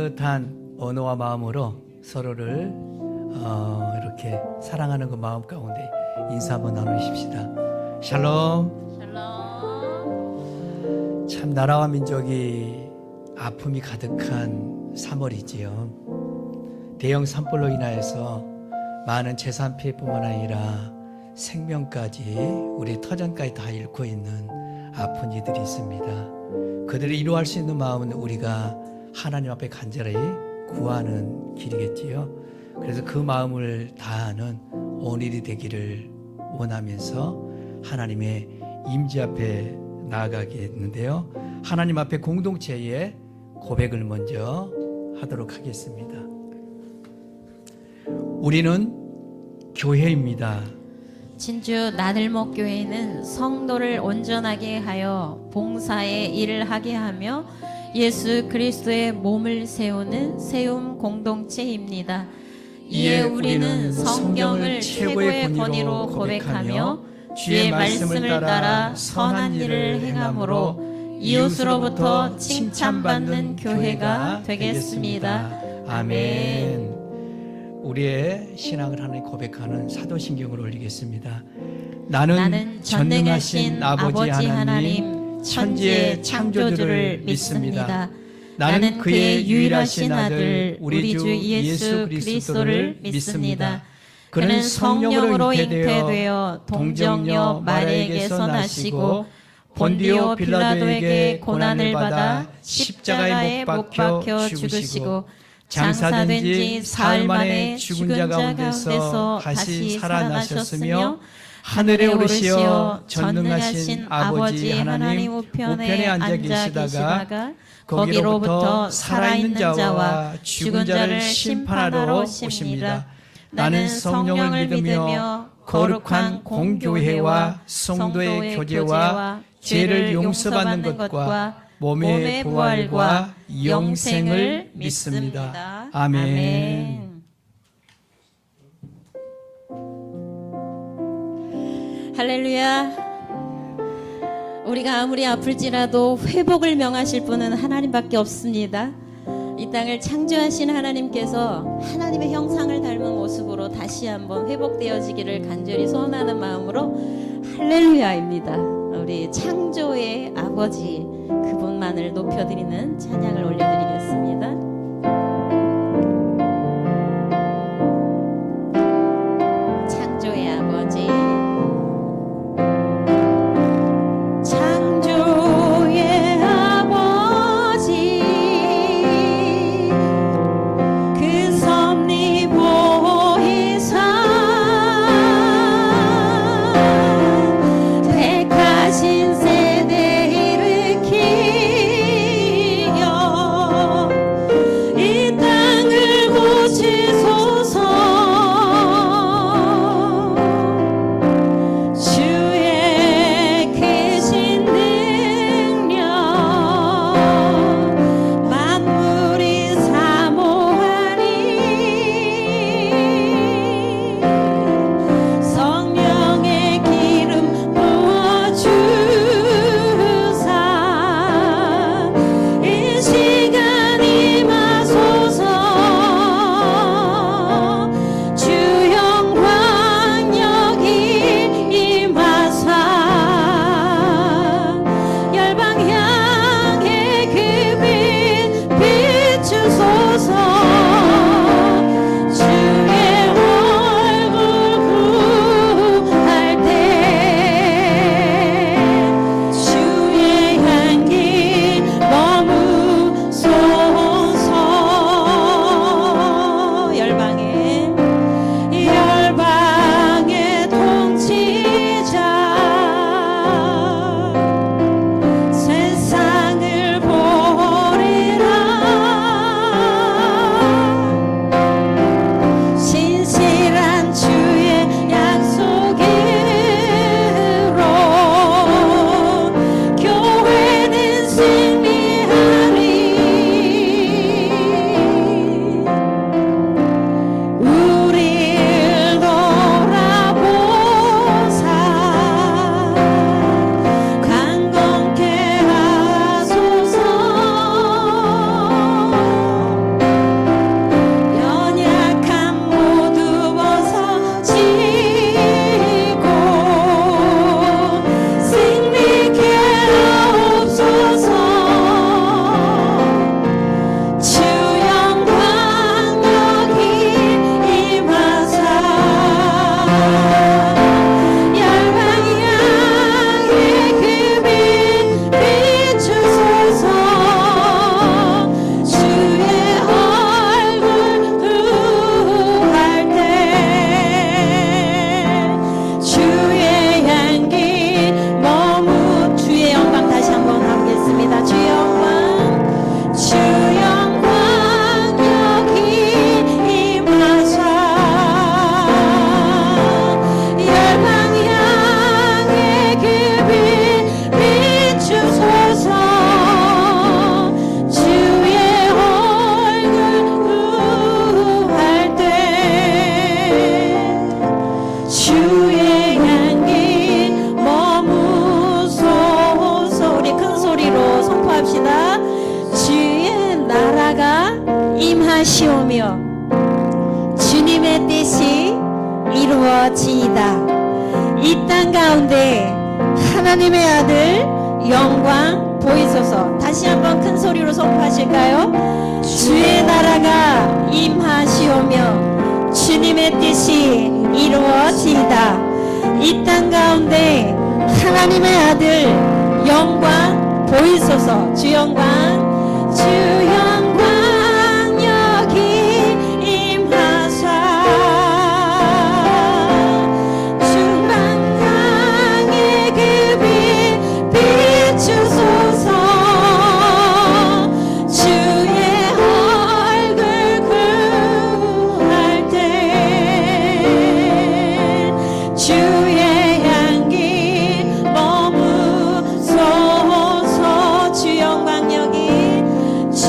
따뜻한 언어와 마음으로 서로를 이렇게 사랑하는 그 마음 가운데 인사 한번 나누십시다. 샬롬. 샬롬. 참 나라와 민족이 아픔이 가득한 3월이지요. 대형 산불로 인하여서 많은 재산 피해뿐만 아니라 생명까지 우리 터전까지 다 잃고 있는 아픈 이들이 있습니다. 그들을 위로할 수 있는 마음은 우리가 하나님 앞에 간절히 구하는 길이겠지요. 그래서 그 마음을 다하는 오늘이 되기를 원하면서 하나님의 임재 앞에 나아가겠는데요. 하나님 앞에 공동체의 고백을 먼저 하도록 하겠습니다. 우리는 교회입니다. 진주 나들목 교회는 성도를 온전하게 하여 봉사의 일을 하게 하며 예수 그리스도의 몸을 세우는 세움 공동체입니다. 이에 우리는 성경을 최고의 권위로 고백하며 주의 말씀을 따라 선한 일을 행함으로 이웃으로부터 칭찬받는 교회가 되겠습니다. 아멘. 우리의 신앙을 하나님 고백하는 사도신경을 올리겠습니다. 나는 전능하신 아버지 하나님 천지의 창조주를 믿습니다. 나는 그의 유일하신 아들 우리 주 예수 그리스도를 믿습니다. 그는 성령으로 잉태되어 동정녀 마리아에게서 나시고 본디오 빌라도에게 고난을 받아 십자가에 못 박혀 죽으시고 장사된 지 사흘 만에 죽은 자 가운데서 다시 살아나셨으며 하늘에 오르시어 전능하신 아버지 하나님 우편에 앉아 계시다가 거기로부터 살아있는 자와 죽은 자를 심판하러 오십니다. 나는 성령을 믿으며 거룩한 공교회와 성도의 교제와 죄를 용서받는 것과 몸의 부활과 영생을 믿습니다. 아멘. 할렐루야. 우리가 아무리 아플지라도 회복을 명하실 분은 하나님밖에 없습니다. 이 땅을 창조하신 하나님께서 하나님의 형상을 닮은 모습으로 다시 한번 회복되어지기를 간절히 소원하는 마음으로 할렐루야입니다. 우리 창조의 아버지 그분만을 높여드리는 찬양을 올려드리겠습니다. 창조의 아버지 창조의 아버지 그 섭리 보이사 택하신 세대 일으키며 임하시오며 주님의 뜻이 이루어지이다. 이 땅 가운데 하나님의 아들 영광 보이소서. 다시 한번 큰 소리로 선포하실까요? 주의 나라가 임하시오며 주님의 뜻이 이루어지이다. 이 땅 가운데 하나님의 아들 영광 보이소서. 주 영광, 주 영광 여기 임하사 충만강의 그 빛 비추소서. 주의 얼굴 구할 때 주의 향기 머무소서. 주 영광 여기 주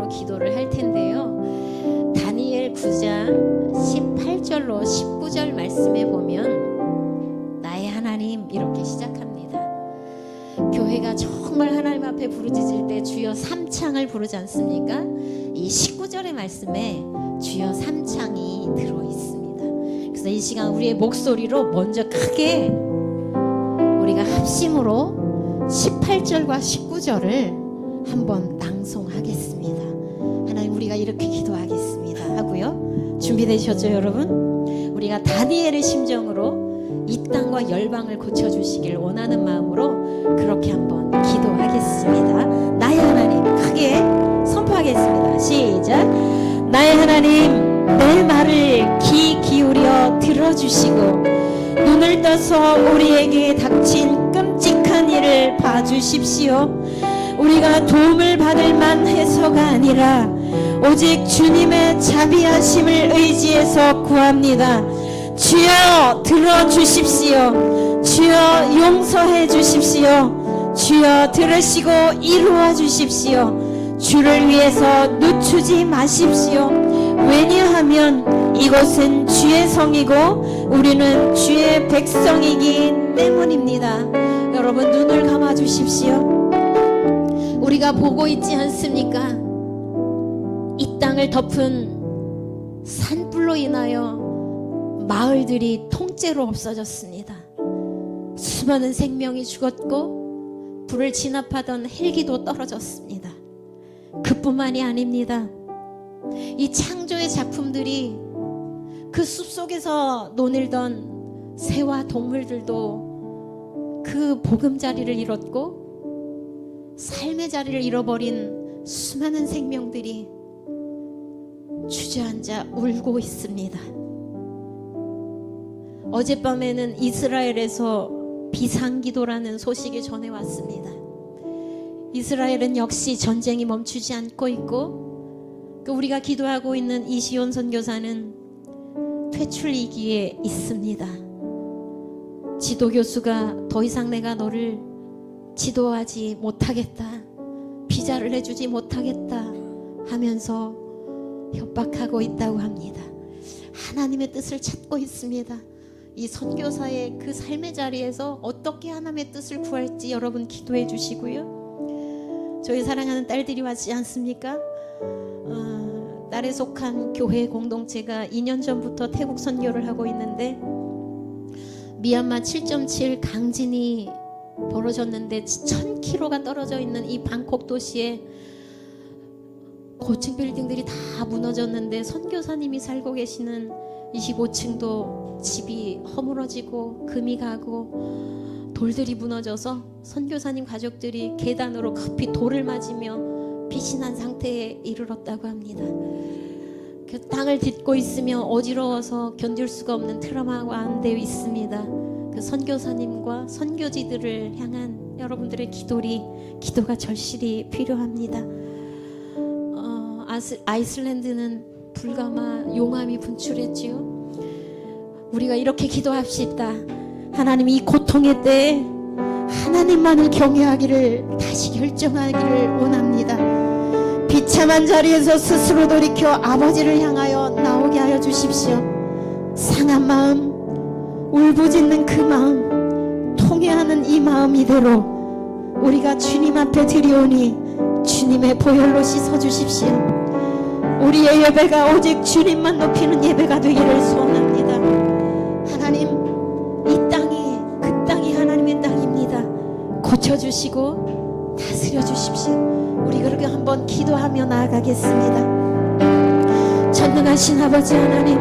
심정으로 기도를 할 텐데요. 다니엘 9장 18절로 19절 말씀에 보면 나의 하나님 이렇게 시작합니다. 교회가 정말 하나님 앞에 부르짖을 때 주여 삼창을 부르지 않습니까? 이 19절의 말씀에 주여 삼창이 들어 있습니다. 그래서 이 시간 우리의 목소리로 먼저 크게 우리가 합심으로 18절과 19절을 한번 낭송하겠습니다. 하나님 우리가 이렇게 기도하겠습니다 하고요. 준비되셨죠 여러분? 우리가 다니엘의 심정으로 이 땅과 열방을 고쳐주시길 원하는 마음으로 그렇게 한번 기도하겠습니다. 나의 하나님 크게 선포하겠습니다. 시작. 나의 하나님 내 말을 귀 기울여 들어주시고 눈을 떠서 우리에게 닥친 끔찍한 일을 봐주십시오. 우리가 도움을 받을 만해서가 아니라 오직 주님의 자비하심을 의지해서 구합니다. 주여 들어주십시오. 주여 용서해 주십시오. 주여 들으시고 이루어 주십시오. 주를 위해서 늦추지 마십시오. 왜냐하면 이곳은 주의 성이고 우리는 주의 백성이기 때문입니다. 여러분 눈을 감아 주십시오. 우리가 보고 있지 않습니까? 이 땅을 덮은 산불로 인하여 마을들이 통째로 없어졌습니다. 수많은 생명이 죽었고 불을 진압하던 헬기도 떨어졌습니다. 그뿐만이 아닙니다. 이 창조의 작품들이 그 숲속에서 노늘던 새와 동물들도 그 보금자리를 잃었고 삶의 자리를 잃어버린 수많은 생명들이 주저앉아 울고 있습니다. 어젯밤에는 이스라엘에서 비상기도라는 소식이 전해왔습니다. 이스라엘은 역시 전쟁이 멈추지 않고 있고 우리가 기도하고 있는 이시온 선교사는 퇴출 위기에 있습니다. 지도교수가 더 이상 내가 너를 지도하지 못하겠다, 비자를 해주지 못하겠다 하면서 협박하고 있다고 합니다. 하나님의 뜻을 찾고 있습니다. 이 선교사의 그 삶의 자리에서 어떻게 하나님의 뜻을 구할지 여러분 기도해 주시고요. 저희 사랑하는 딸들이 왔지 않습니까? 딸에 속한 교회 공동체가 2년 전부터 태국 선교를 하고 있는데 미얀마 7.7 강진이 벌어졌는데 1000km가 떨어져 있는 이 방콕 도시에 고층 빌딩들이 다 무너졌는데 선교사님이 살고 계시는 25층도 집이 허물어지고 금이 가고 돌들이 무너져서 선교사님 가족들이 계단으로 급히 돌을 맞으며 피신한 상태에 이르렀다고 합니다. 그 땅을 딛고 있으며 어지러워서 견딜 수가 없는 트라우마 가운데 있습니다. 그 선교사님과 선교지들을 향한 여러분들의 기도가 절실히 필요합니다. 아이슬란드는 불가마 용암이 분출했지요. 우리가 이렇게 기도합시다. 하나님 이 고통의 때에 하나님만을 경외하기를 다시 결정하기를 원합니다. 비참한 자리에서 스스로 돌이켜 아버지를 향하여 나오게 하여 주십시오. 상한 마음, 울부짖는 그 마음, 통회하는 이 마음 이대로 우리가 주님 앞에 드리오니 주님의 보혈로 씻어주십시오. 우리의 예배가 오직 주님만 높이는 예배가 되기를 소원합니다. 하나님, 이 땅이 그 땅이 하나님의 땅입니다. 고쳐주시고 다스려주십시오. 우리 그렇게 한번 기도하며 나아가겠습니다. 전능하신 아버지 하나님,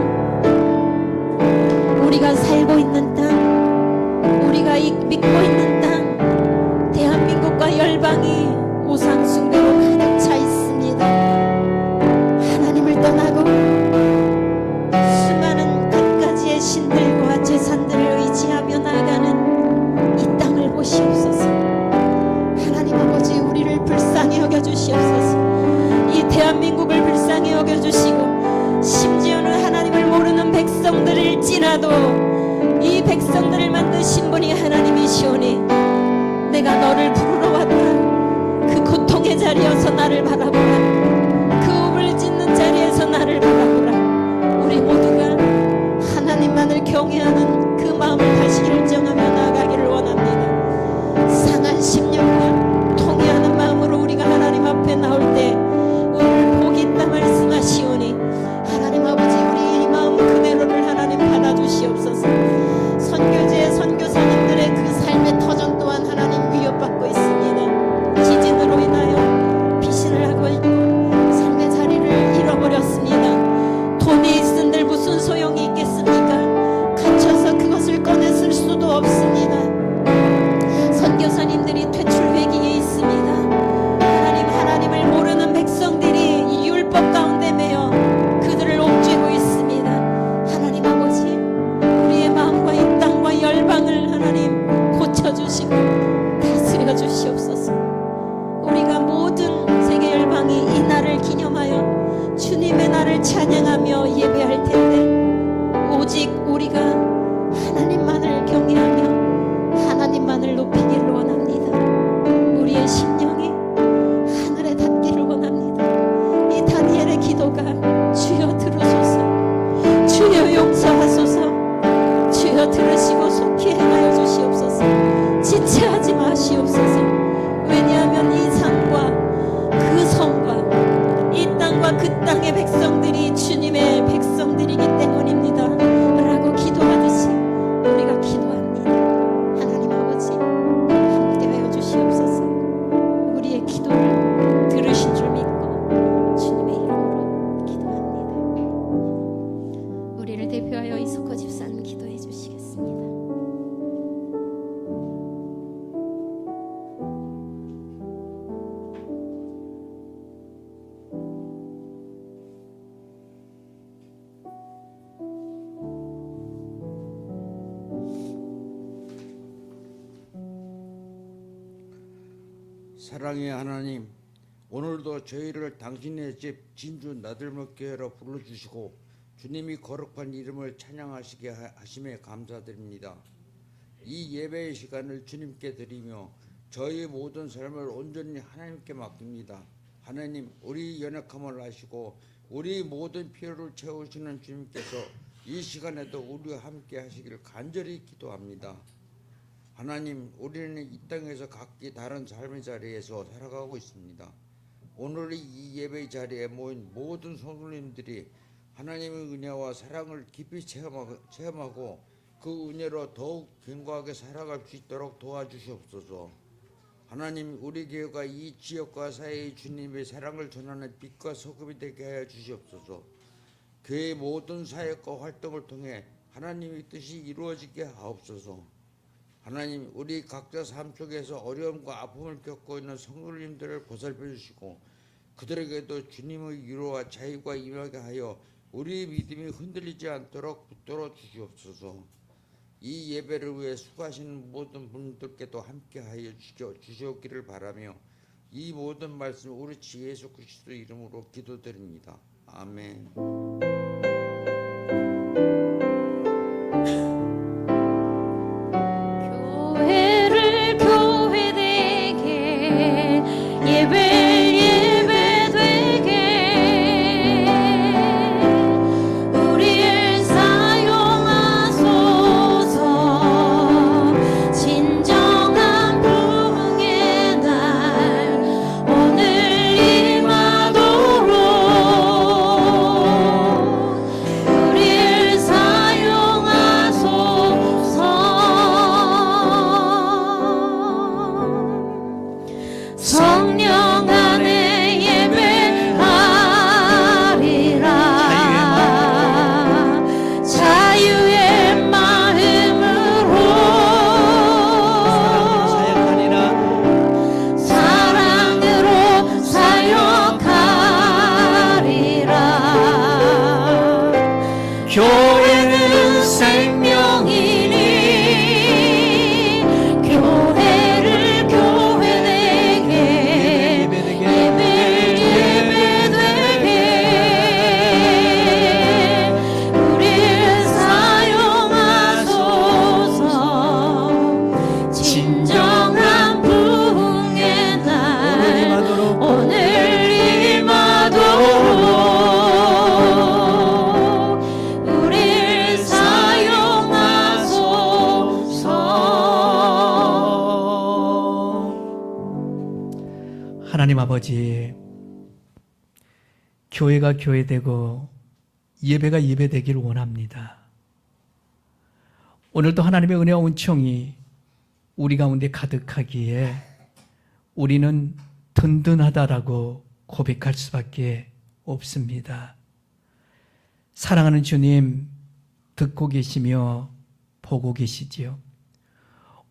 우리가 살고 있는 땅, 우리가 믿고 있는 땅, 대한민국과 열방이 우상 숭배로 가득 차 있습니다. 하나님을 떠나고 수많은 갖가지의 신들과 제산들을 의지하며 나아가는 이 땅을 보시옵소서. 하나님 아버지, 우리를 불쌍히 여겨주시옵소서. 이 대한민국을 불쌍히 여겨주시고 심지어는 하나님을 모르는 백성들일지라도 이 백성들을 만드신 분이 하나님이시오니 내가 너를 부르러 왔다. 그 고통의 자리여서 나를 바라보라. 하나님만을 찬양하며 예배할 텐데 오직 우리가 하나님만을 경외하며 하나님만을 높이기를 원합니다. 우리의 심령이 하늘에 닿기를 원합니다. 이 다니엘의 기도가 주여 들으소서, 주여 용서하소서, 주여 들으시고 속히 행하여 주시옵소서. 지체하지 마시옵소서. 왜냐하면 이 산과 그 성과 이 땅과 그 땅의 백성들이 주님의 백성들이기 때문입니다 라고 기도하듯이 우리가 기도합니다. 하나님 아버지 함께하여 주시옵소서. 우리의 기도를 들으신 줄 믿고 주님의 이름으로 기도합니다. 우리를 대표하여 이석호 집사님 기도해 주시겠습니다. 사랑의 하나님, 오늘도 저희를 당신의 집 진주 나들목교회로 불러주시고 주님이 거룩한 이름을 찬양하시게 하심에 감사드립니다. 이 예배의 시간을 주님께 드리며 저희의 모든 삶을 온전히 하나님께 맡깁니다. 하나님, 우리 연약함을 아시고 우리 모든 필요를 채우시는 주님께서 이 시간에도 우리와 함께 하시기를 간절히 기도합니다. 하나님, 우리는 이 땅에서 각기 다른 삶의 자리에서 살아가고 있습니다. 오늘 이 예배 자리에 모인 모든 성도님들이 하나님의 은혜와 사랑을 깊이 체험하고 그 은혜로 더욱 견고하게 살아갈 수 있도록 도와주시옵소서. 하나님, 우리 교회가 이 지역과 사회의 주님의 사랑을 전하는 빛과 소금이 되게 하여 주시옵소서. 교회의 모든 사역과 활동을 통해 하나님의 뜻이 이루어지게 하옵소서. 하나님, 우리 각자 삶 속에서 어려움과 아픔을 겪고 있는 성도님들을 보살펴 주시고 그들에게도 주님의 위로와 자유가 임하게 하여 우리의 믿음이 흔들리지 않도록 붙들어 주시옵소서. 이 예배를 위해 수고하시는 모든 분들께도 함께하여 주시옵기를 바라며 이 모든 말씀 우리 주 예수 그리스도 이름으로 기도드립니다. 아멘. 교회는 생명이니 교회를 교회되게 예배되게 우리를 사용하소서. 진정한 부흥의 날 오늘 임하도록 하나님 아버지, 교회가 교회되고 예배가 예배되기를 원합니다. 오늘도 하나님의 은혜와 은총이 우리 가운데 가득하기에 우리는 든든하다라고 고백할 수밖에 없습니다. 사랑하는 주님, 듣고 계시며 보고 계시지요.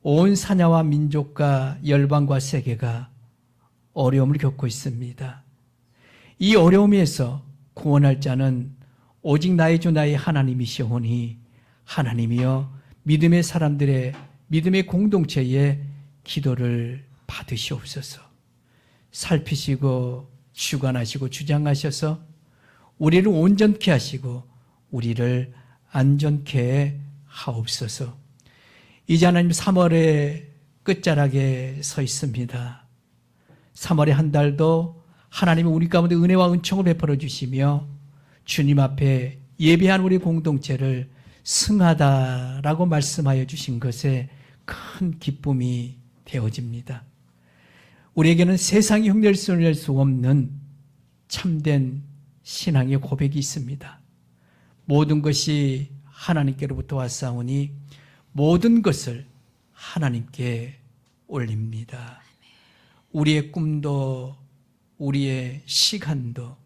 온 사냐와 민족과 열방과 세계가 어려움을 겪고 있습니다. 이 어려움에서 구원할 자는 오직 나의 주 나의 하나님이시오니 하나님이여 믿음의 사람들의 믿음의 공동체의 기도를 받으시옵소서. 살피시고 주관하시고 주장하셔서 우리를 온전케 하시고 우리를 안전케 하옵소서. 이제 하나님 3월의 끝자락에 서 있습니다. 3월의 한 달도 하나님이 우리 가운데 은혜와 은총을 베풀어 주시며 주님 앞에 예배한 우리 공동체를 승하다라고 말씀하여 주신 것에 큰 기쁨이 되어집니다. 우리에게는 세상이 흉내낼 수 없는 참된 신앙의 고백이 있습니다. 모든 것이 하나님께로부터 왔사오니 모든 것을 하나님께 올립니다. 우리의 꿈도 우리의 시간도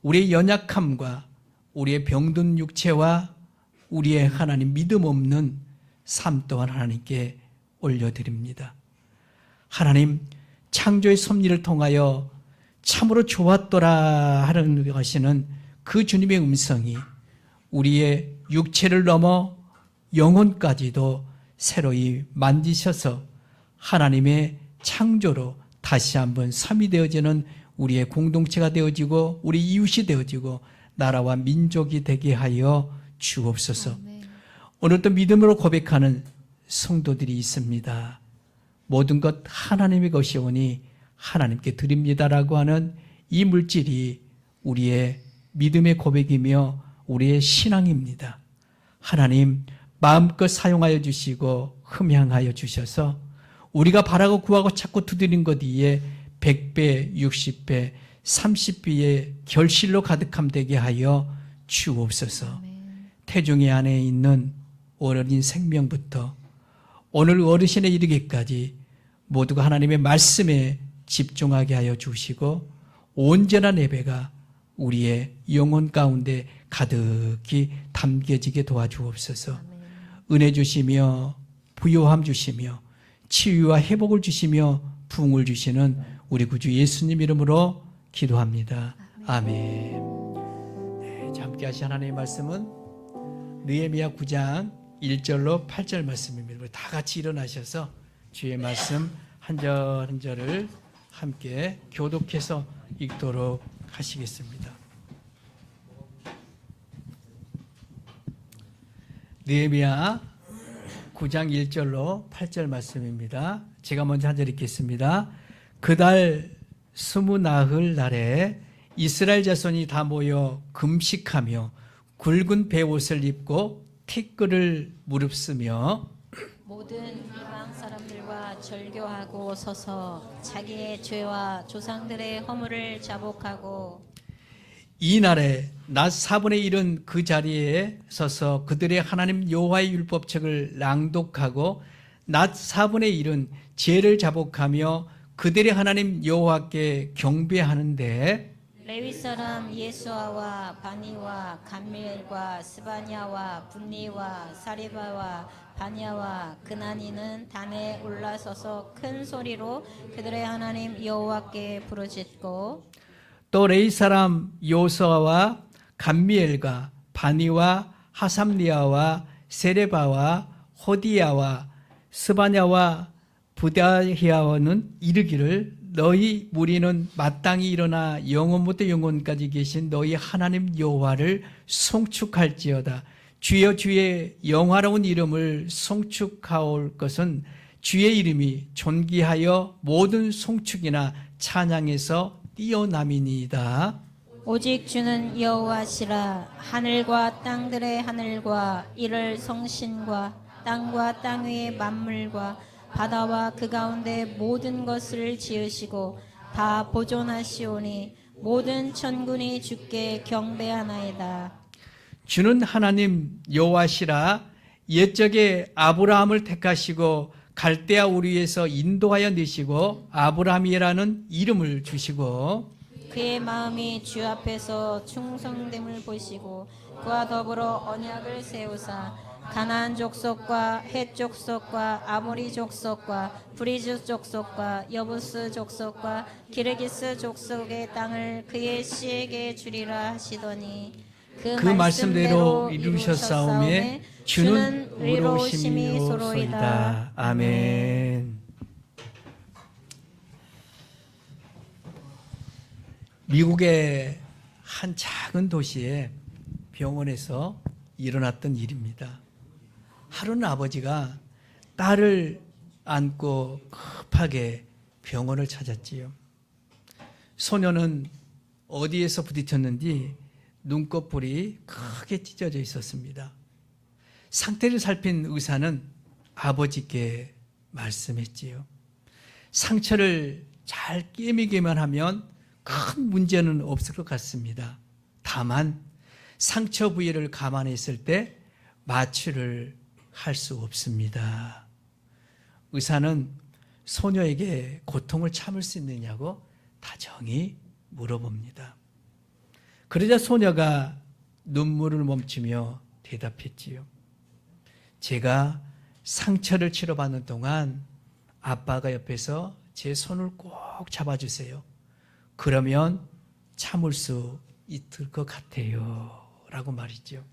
우리의 연약함과 우리의 병든 육체와 우리의 하나님 믿음 없는 삶 또한 하나님께 올려드립니다. 하나님 창조의 섭리를 통하여 참으로 좋았더라 하시는 그 주님의 음성이 우리의 육체를 넘어 영혼까지도 새로이 만지셔서 하나님의 창조로 다시 한번 삼이 되어지는 우리의 공동체가 되어지고 우리 이웃이 되어지고 나라와 민족이 되게 하여 주옵소서. 오늘도 믿음으로 고백하는 성도들이 있습니다. 모든 것 하나님의 것이오니 하나님께 드립니다라고 하는 이 물질이 우리의 믿음의 고백이며 우리의 신앙입니다. 하나님 마음껏 사용하여 주시고 흠향하여 주셔서 우리가 바라고 구하고 찾고 두드린 것 위에 100배, 60배, 30배의 결실로 가득함 되게 하여 주옵소서. 태중의 안에 있는 어린 생명부터 오늘 어르신에 이르기까지 모두가 하나님의 말씀에 집중하게 하여 주시고 온전한 예배가 우리의 영혼 가운데 가득히 담겨지게 도와주옵소서. 은혜 주시며 부요함 주시며 치유와 회복을 주시며 부흥을 주시는 우리 구주 예수님 이름으로 기도합니다. 아멘. 네, 함께 하신 하나님의 말씀은 느헤미야 9장 1절로 8절 말씀입니다. 우리 다 같이 일어나셔서 주의 말씀 한 절 한 절을 함께 교독해서 읽도록 하시겠습니다. 느헤미야 9장 1절로 8절 말씀입니다. 제가 먼저 한 절 읽겠습니다. 그달 20나흘 날에 이스라엘 자손이 다 모여 금식하며 굵은 베옷을 입고 티끌을 무릅쓰며 모든 이방 사람들과 절교하고 서서 자기의 죄와 조상들의 허물을 자복하고 이 날에 낮 4분의 1은 그 자리에 서서 그들의 하나님 여호와의 율법책을 낭독하고 낮 4분의 1은 죄를 자복하며 그들의 하나님 여호와께 경배하는데 레위 사람 예수아와 바니와 감미엘과 스바냐와 분니와 사리바와 바냐와 그나니는 단에 올라서서 큰 소리로 그들의 하나님 여호와께 부르짖고 또 레위 사람 요수아와 감미엘과 바니와 하삼리아와 세레바와 호디야와 스바냐와 부다히아와는 이르기를 너희 무리는 마땅히 일어나 영원부터 영원까지 계신 너희 하나님 여호와를 송축할지어다. 주여 주의 영화로운 이름을 송축하올 것은 주의 이름이 존귀하여 모든 송축이나 찬양에서 뛰어남이니이다. 오직 주는 여호와시라. 하늘과 땅들의 하늘과 이를 성신과 땅과 땅 위의 만물과 바다와 그 가운데 모든 것을 지으시고 다 보존하시오니 모든 천군이 주께 경배하나이다. 주는 하나님 여호와시라. 옛적에 아브라함을 택하시고 갈대아 우리에서 인도하여 내시고 아브라함이라는 이름을 주시고 그의 마음이 주 앞에서 충성됨을 보시고 그와 더불어 언약을 세우사 가나안 족속과 헷 족속과 아모리 족속과 브리즈 족속과 여부스 족속과 기르기스 족속의 땅을 그의 씨에게 주리라 하시더니 그 말씀대로 이루셨사오매 주는 의로우심이 소로이다. 아멘. 미국의 한 작은 도시의 병원에서 일어났던 일입니다. 하루는 아버지가 딸을 안고 급하게 병원을 찾았지요. 소녀는 어디에서 부딪혔는지 눈꺼풀이 크게 찢어져 있었습니다. 상태를 살핀 의사는 아버지께 말씀했지요. 상처를 잘 꿰매기만 하면 큰 문제는 없을 것 같습니다. 다만 상처 부위를 감안했을 때 마취를 할 수 없습니다. 의사는 소녀에게 고통을 참을 수 있느냐고 다정히 물어봅니다. 그러자 소녀가 눈물을 멈추며 대답했지요. 제가 상처를 치료받는 동안 아빠가 옆에서 제 손을 꼭 잡아주세요. 그러면 참을 수 있을 것 같아요. 라고 말이죠.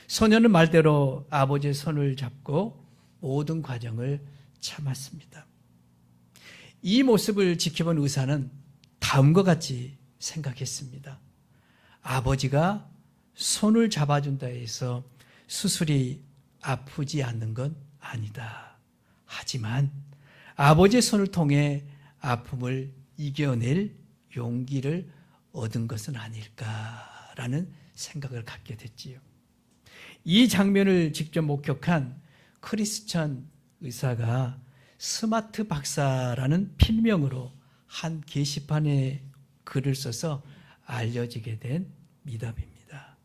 소녀는 말대로 아버지의 손을 잡고 모든 과정을 참았습니다. 이 모습을 지켜본 의사는 다음과 같이 생각했습니다. 아버지가 손을 잡아준다 해서 수술이 아프지 않는 건 아니다. 하지만 아버지의 손을 통해 아픔을 이겨낼 용기를 얻은 것은 아닐까라는 생각을 갖게 됐지요. 이 장면을 직접 목격한 크리스천 의사가 스마트 박사라는 필명으로 한 게시판에 글을 써서 알려지게 된 미담입니다.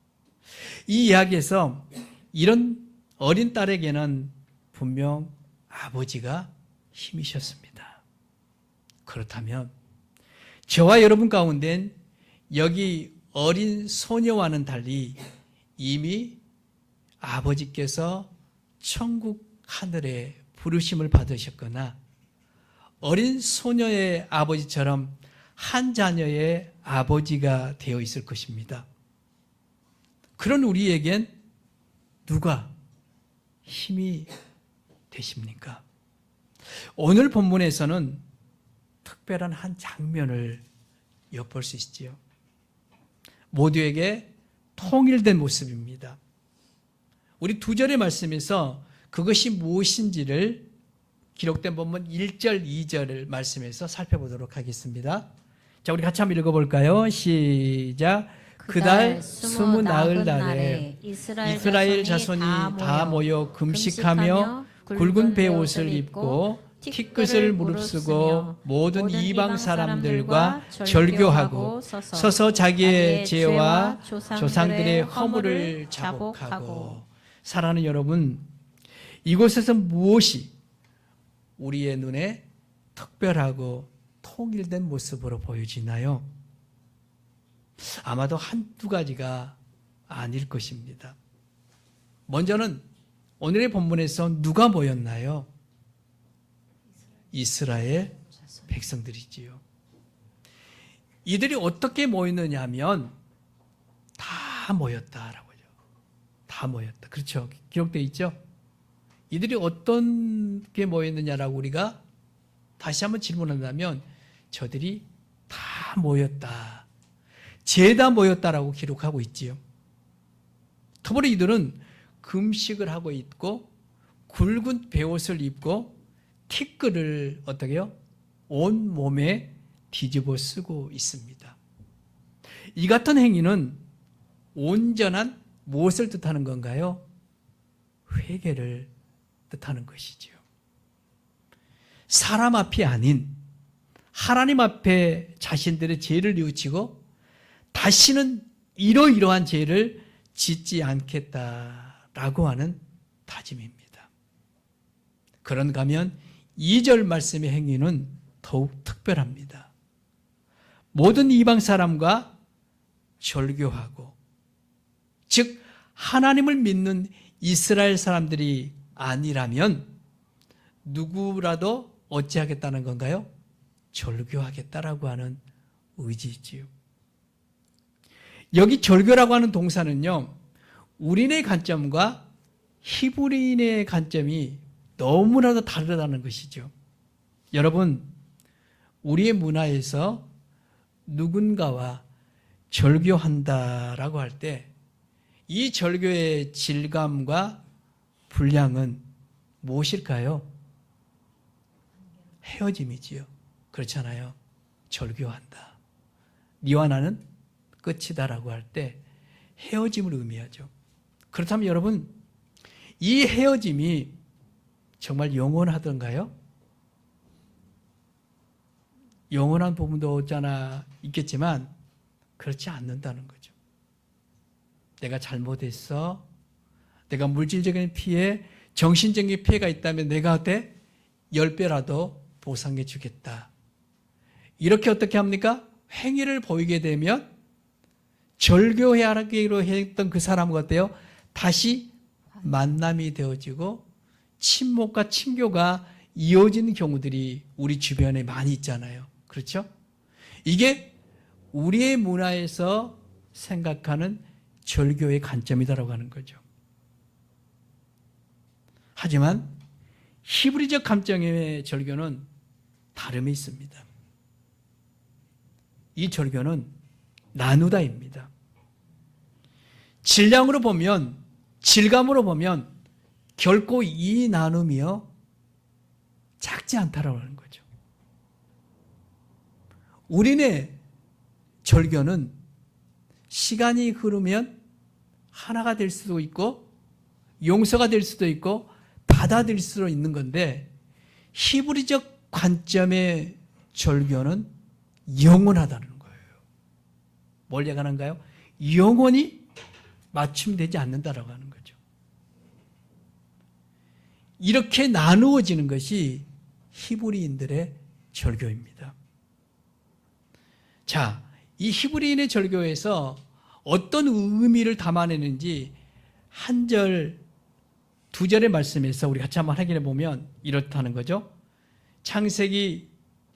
이 이야기에서 이런 어린 딸에게는 분명 아버지가 힘이셨습니다. 그렇다면 저와 여러분 가운데는 여기 어린 소녀와는 달리 이미 아버지께서 천국 하늘에 부르심을 받으셨거나 어린 소녀의 아버지처럼 한 자녀의 아버지가 되어 있을 것입니다. 그런 우리에겐 누가 힘이 되십니까? 오늘 본문에서는 특별한 한 장면을 엿볼 수 있지요. 모두에게 통일된 모습입니다. 우리 2절의 말씀에서 그것이 무엇인지를 기록된 본문 1절, 2절을 말씀에서 살펴보도록 하겠습니다. 자, 우리 같이 한번 읽어볼까요? 시작. 그달 20 날에 이스라엘 자손이 다 모여 금식하며 굵은 베옷을 입고 티끝을 무릅쓰고 모든 이방 사람들과 절교하고 서서 자기의 죄와 조상들의 허물을 자복하고. 사랑하는 여러분, 이곳에서 무엇이 우리의 눈에 특별하고 통일된 모습으로 보여지나요? 아마도 한두 가지가 아닐 것입니다. 먼저는 오늘의 본문에서 누가 모였나요? 이스라엘 백성들이지요. 이들이 어떻게 모였느냐 하면 다 모였다라고요. 다 모였다. 그렇죠. 기록되어 있죠. 이들이 어떻게 모였느냐라고 우리가 다시 한번 질문한다면 저들이 다 모였다. 죄다 모였다라고 기록하고 있지요. 더불어 이들은 금식을 하고 있고 굵은 베옷을 입고 티끌을 어떻게 해요? 온 몸에 뒤집어 쓰고 있습니다. 이 같은 행위는 온전한 무엇을 뜻하는 건가요? 회개를 뜻하는 것이지요. 사람 앞이 아닌 하나님 앞에 자신들의 죄를 뉘우치고 다시는 이러이러한 죄를 짓지 않겠다라고 하는 다짐입니다. 그런가 하면 2절 말씀의 행위는 더욱 특별합니다. 모든 이방 사람과 절교하고, 즉 하나님을 믿는 이스라엘 사람들이 아니라면 누구라도 어찌하겠다는 건가요? 절교하겠다라고 하는 의지이지요. 여기 절교라고 하는 동사는요, 우리네 관점과 히브리인의 관점이 너무나도 다르다는 것이죠. 여러분, 우리의 문화에서 누군가와 절교한다라고 할 때 이 절교의 질감과 분량은 무엇일까요? 헤어짐이지요. 그렇잖아요. 절교한다. 니와 나는 끝이다라고 할 때 헤어짐을 의미하죠. 그렇다면 여러분, 이 헤어짐이 정말 영원하던가요? 영원한 부분도 없잖아 있겠지만 그렇지 않는다는 거죠. 내가 잘못했어. 내가 물질적인 피해, 정신적인 피해가 있다면 내가 어때? 10배라도 보상해 주겠다. 이렇게 어떻게 합니까? 행위를 보이게 되면 절교하기로 했던 그 사람과 어때요? 다시 만남이 되어지고 친목과 친교가 이어지는 경우들이 우리 주변에 많이 있잖아요. 그렇죠? 이게 우리의 문화에서 생각하는 절교의 관점이다라고 하는 거죠. 하지만 히브리적 관점의 절교는 다름이 있습니다. 이 절교는 나누다입니다. 질량으로 보면, 질감으로 보면 결코 이 나눔이요 작지 않다라고 하는 거죠. 우리네 절교는 시간이 흐르면 하나가 될 수도 있고 용서가 될 수도 있고 받아들일 수도 있는 건데, 히브리적 관점의 절교는 영원하다는 거예요. 뭘 얘기하는가요? 영원히 맞춤되지 않는다라고 하는 거죠. 이렇게 나누어지는 것이 히브리인들의 절교입니다. 자, 이 히브리인의 절교에서 어떤 의미를 담아내는지 한 절, 두 절의 말씀에서 우리 같이 한번 확인해 보면 이렇다는 거죠. 창세기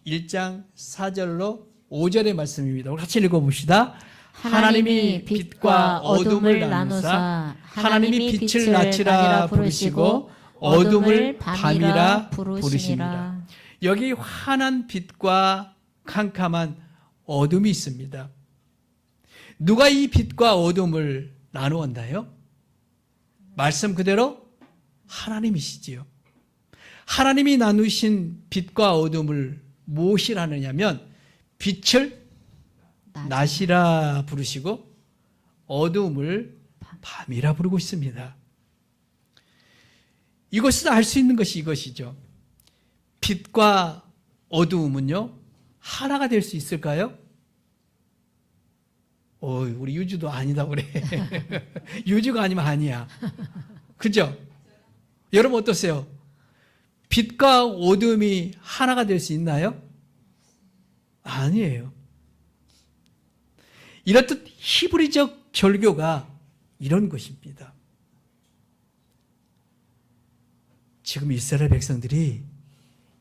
1장 4절로 5절의 말씀입니다. 우리 같이 읽어봅시다. 하나님이 빛과 어둠을 나누사 하나님이 빛을 낮이라 부르시고 어둠을 밤이라 부르시니라. 여기 환한 빛과 캄캄한 어둠이 있습니다. 누가 이 빛과 어둠을 나누었나요? 말씀 그대로 하나님이시지요. 하나님이 나누신 빛과 어둠을 무엇이라 하느냐면 빛을 낮이라 부르시고 어둠을 밤이라 부르고 있습니다. 이것을 알 수 있는 것이 이것이죠. 빛과 어두움은요 하나가 될 수 있을까요? 우리 유주도 아니다 그래. 유주가 아니면 아니야. 그죠? 여러분 어떠세요? 빛과 어둠이 하나가 될 수 있나요? 아니에요. 이렇듯 히브리적 절교가 이런 것입니다. 지금 이스라엘 백성들이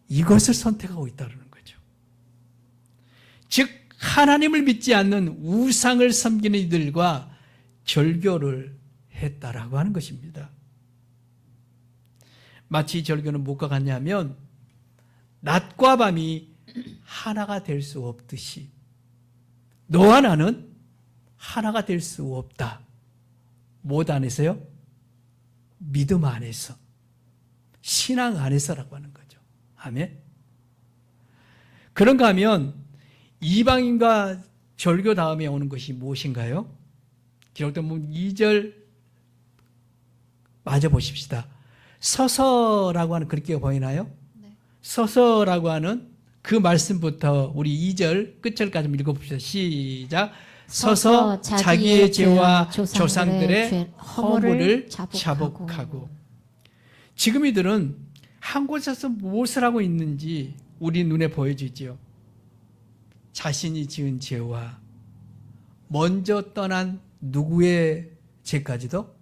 이것을 선택하고 있다는 거죠. 즉 하나님을 믿지 않는 우상을 섬기는 이들과 절교를 했다라고 하는 것입니다. 마치 이 절교는 무엇과 같냐면 낮과 밤이 하나가 될 수 없듯이 너와 나는 하나가 될 수 없다. 무엇 안에서요? 믿음 안에서, 신앙 안에서라고 하는 거죠. 아멘. 그런가 하면 이방인과 절교 다음에 오는 것이 무엇인가요? 기록된 2절 맞아 보십시다. 서서라고 하는 글귀가 보이나요? 네. 서서라고 하는 그 말씀부터 우리 2절 끝절까지 읽어봅시다. 시작. 서서 자기의 죄와 조상들의 허물을 자복하고. 지금 이들은 한 곳에서 무엇을 하고 있는지 우리 눈에 보여지죠. 자신이 지은 죄와 먼저 떠난 누구의 죄까지도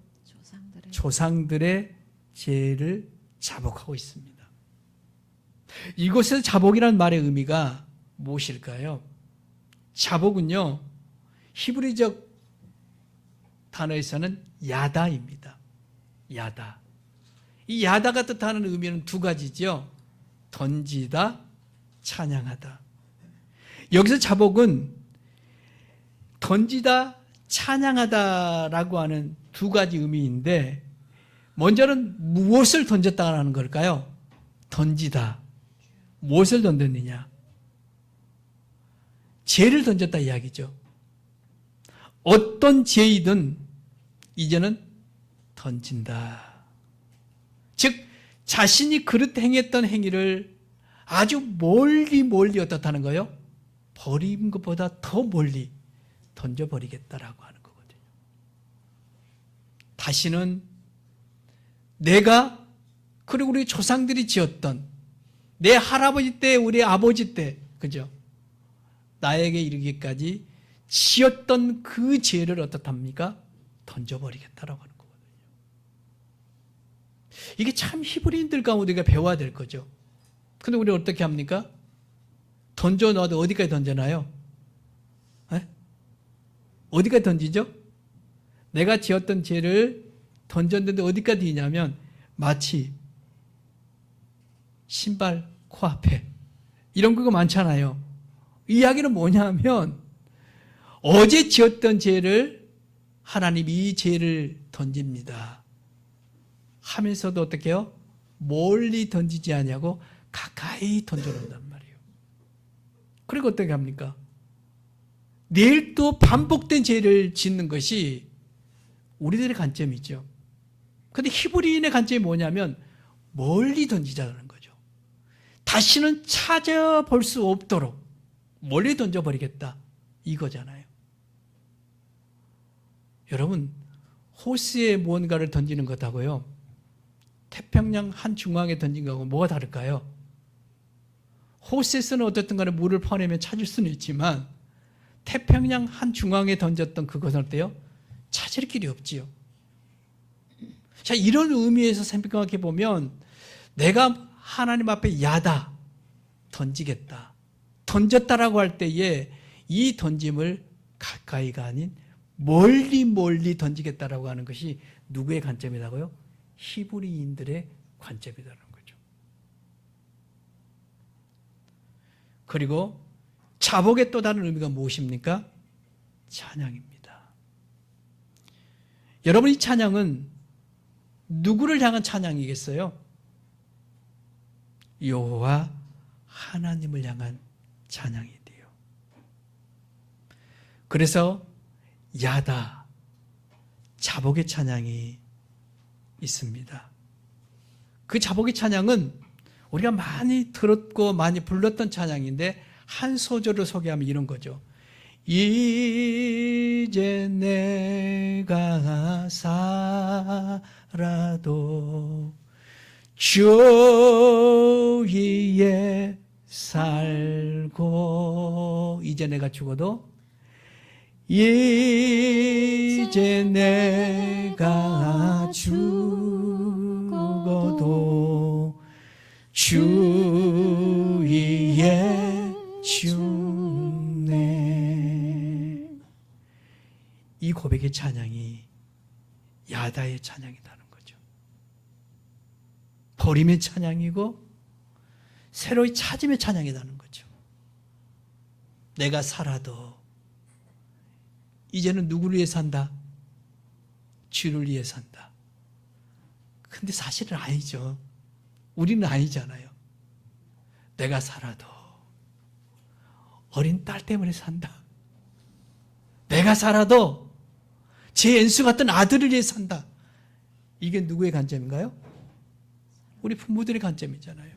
조상들의 죄를 자복하고 있습니다. 이곳에서 자복이라는 말의 의미가 무엇일까요? 자복은요 히브리적 단어에서는 야다입니다. 야다. 이 야다가 뜻하는 의미는 두 가지죠. 던지다, 찬양하다. 여기서 자복은 던지다, 찬양하다라고 하는 두 가지 의미인데, 먼저는 무엇을 던졌다는 걸까요? 던지다. 무엇을 던졌느냐? 죄를 던졌다 이야기죠. 어떤 죄이든 이제는 던진다. 즉 자신이 그릇 행했던 행위를 아주 멀리 어떻다는 거예요? 버린 것보다 더 멀리 던져버리겠다라고 하는 거거든요. 다시는 내가 그리고 우리 조상들이 지었던 내 할아버지 때 우리 아버지 때 그죠? 나에게 이르기까지 지었던 그 죄를 어떻답니까? 던져버리겠다라고 하는 거거든요. 이게 참 히브리인들 가운데 우리가 배워야 될 거죠. 근데 우리 어떻게 합니까? 던져놔도 어디까지 던져놔요? 에? 어디까지 던지죠? 내가 지었던 죄를 던졌는데 어디까지 있냐면 마치 신발 코앞에 이런 거 많잖아요. 이 이야기는 뭐냐면 어제 지었던 죄를 하나님이 이 죄를 던집니다 하면서도 어떻게 해요? 멀리 던지지 아니하고 가까이 던져놓는단 말이에요. 그리고 어떻게 합니까? 내일 또 반복된 죄를 짓는 것이 우리들의 관점이죠. 근데 히브리인의 관점이 뭐냐면 멀리 던지자는 거죠. 다시는 찾아볼 수 없도록 멀리 던져버리겠다 이거잖아요. 여러분 호스에 무언가를 던지는 것하고요 태평양 한 중앙에 던진 거하고 뭐가 다를까요? 호스에서는 어쨌든 간에 물을 퍼내면 찾을 수는 있지만 태평양 한 중앙에 던졌던 그것은 어때요? 찾을 길이 없지요. 자, 이런 의미에서 생각해 보면 내가 하나님 앞에 야다, 던지겠다, 던졌다라고 할 때에 이 던짐을 가까이가 아닌 멀리 던지겠다라고 하는 것이 누구의 관점이라고요? 히브리인들의 관점이라는 거죠. 그리고 자복의 또 다른 의미가 무엇입니까? 찬양입니다. 여러분 이 찬양은 누구를 향한 찬양이겠어요? 여호와 하나님을 향한 찬양이 돼요. 그래서 야다, 자복의 찬양이 있습니다. 그 자복의 찬양은 우리가 많이 들었고 많이 불렀던 찬양인데 한 소절을 소개하면 이런 거죠. 이제 내가 살아도 주 위에 살고 이제 내가 죽어도 이제 내가 죽어도 주 위에 죽네. 이 고백의 찬양이 야다의 찬양이라는 거죠. 버림의 찬양이고 새로이 찾음의 찬양이라는 거죠. 내가 살아도 이제는 누구를 위해 산다? 주를 위해 산다. 근데 사실은 아니죠. 우리는 아니잖아요. 내가 살아도 어린 딸 때문에 산다. 내가 살아도 제 엔수 같은 아들을 위해 산다. 이게 누구의 관점인가요? 우리 부모들의 관점이잖아요.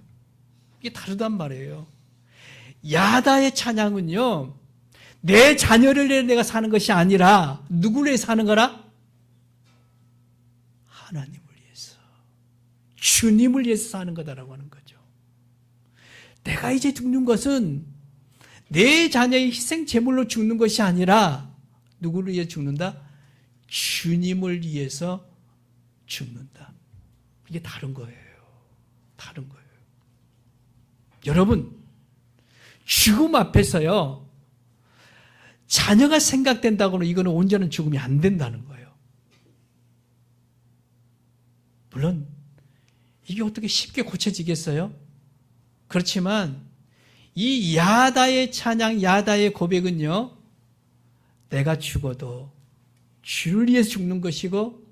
이게 다르단 말이에요. 야다의 찬양은요, 내 자녀를 위해 내가 사는 것이 아니라 누구를 위해 사는 거라? 하나님을 위해서, 주님을 위해서 사는 거다라고 하는 거죠. 내가 이제 죽는 것은 내 자녀의 희생 제물로 죽는 것이 아니라 누구를 위해 죽는다? 주님을 위해서 죽는다. 이게 다른 거예요. 다른 거예요. 여러분, 죽음 앞에서요, 자녀가 생각된다고는 이거는 온전한 죽음이 안 된다는 거예요. 물론 이게 어떻게 쉽게 고쳐지겠어요? 그렇지만 이 야다의 찬양, 야다의 고백은요, 내가 죽어도 주를 위해서 죽는 것이고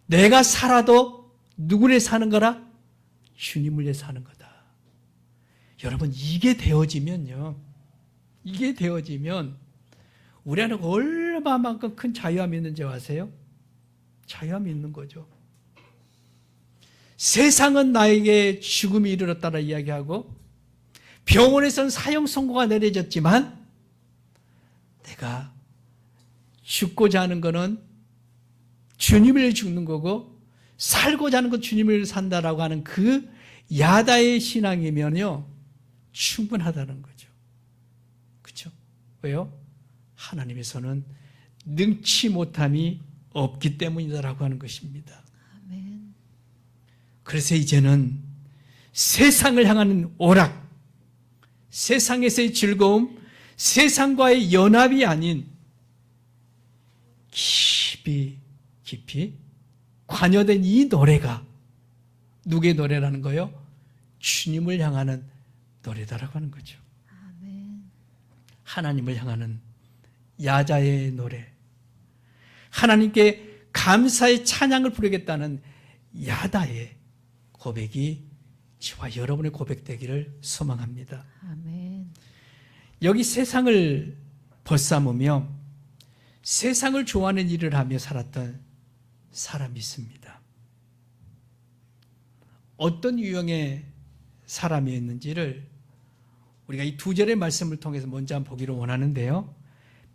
내가 살아도 누구를 사는 거라? 주님을 위해 사는 거다. 여러분 이게 되어지면요. 이게 되어지면 우리 안에 얼마만큼 큰 자유함이 있는지 아세요? 자유함이 있는 거죠. 세상은 나에게 죽음이 이르렀다라 이야기하고 병원에서는 사형 선고가 내려졌지만 내가 죽고자 하는 거는 주님을 위해 죽는 거고 살고자 하는 건 주님을 위해 산다라고 하는 그 야다의 신앙이면요 충분하다는 거죠. 그렇죠? 왜요? 하나님에서는 능치 못함이 없기 때문이다라고 하는 것입니다. 아멘. 그래서 이제는 세상을 향하는 오락, 세상에서의 즐거움, 세상과의 연합이 아닌 깊이 관여된 이 노래가 누구의 노래라는 거예요? 주님을 향하는 노래다라고 하는 거죠. 아멘. 하나님을 향하는 야자의 노래, 하나님께 감사의 찬양을 부르겠다는 야다의 고백이 저와 여러분의 고백되기를 소망합니다. 아멘. 여기 세상을 벗삼으며 세상을 좋아하는 일을 하며 살았던 사람이 있습니다. 어떤 유형의 사람이었는지를 우리가 이 두 절의 말씀을 통해서 먼저 한번 보기를 원하는데요.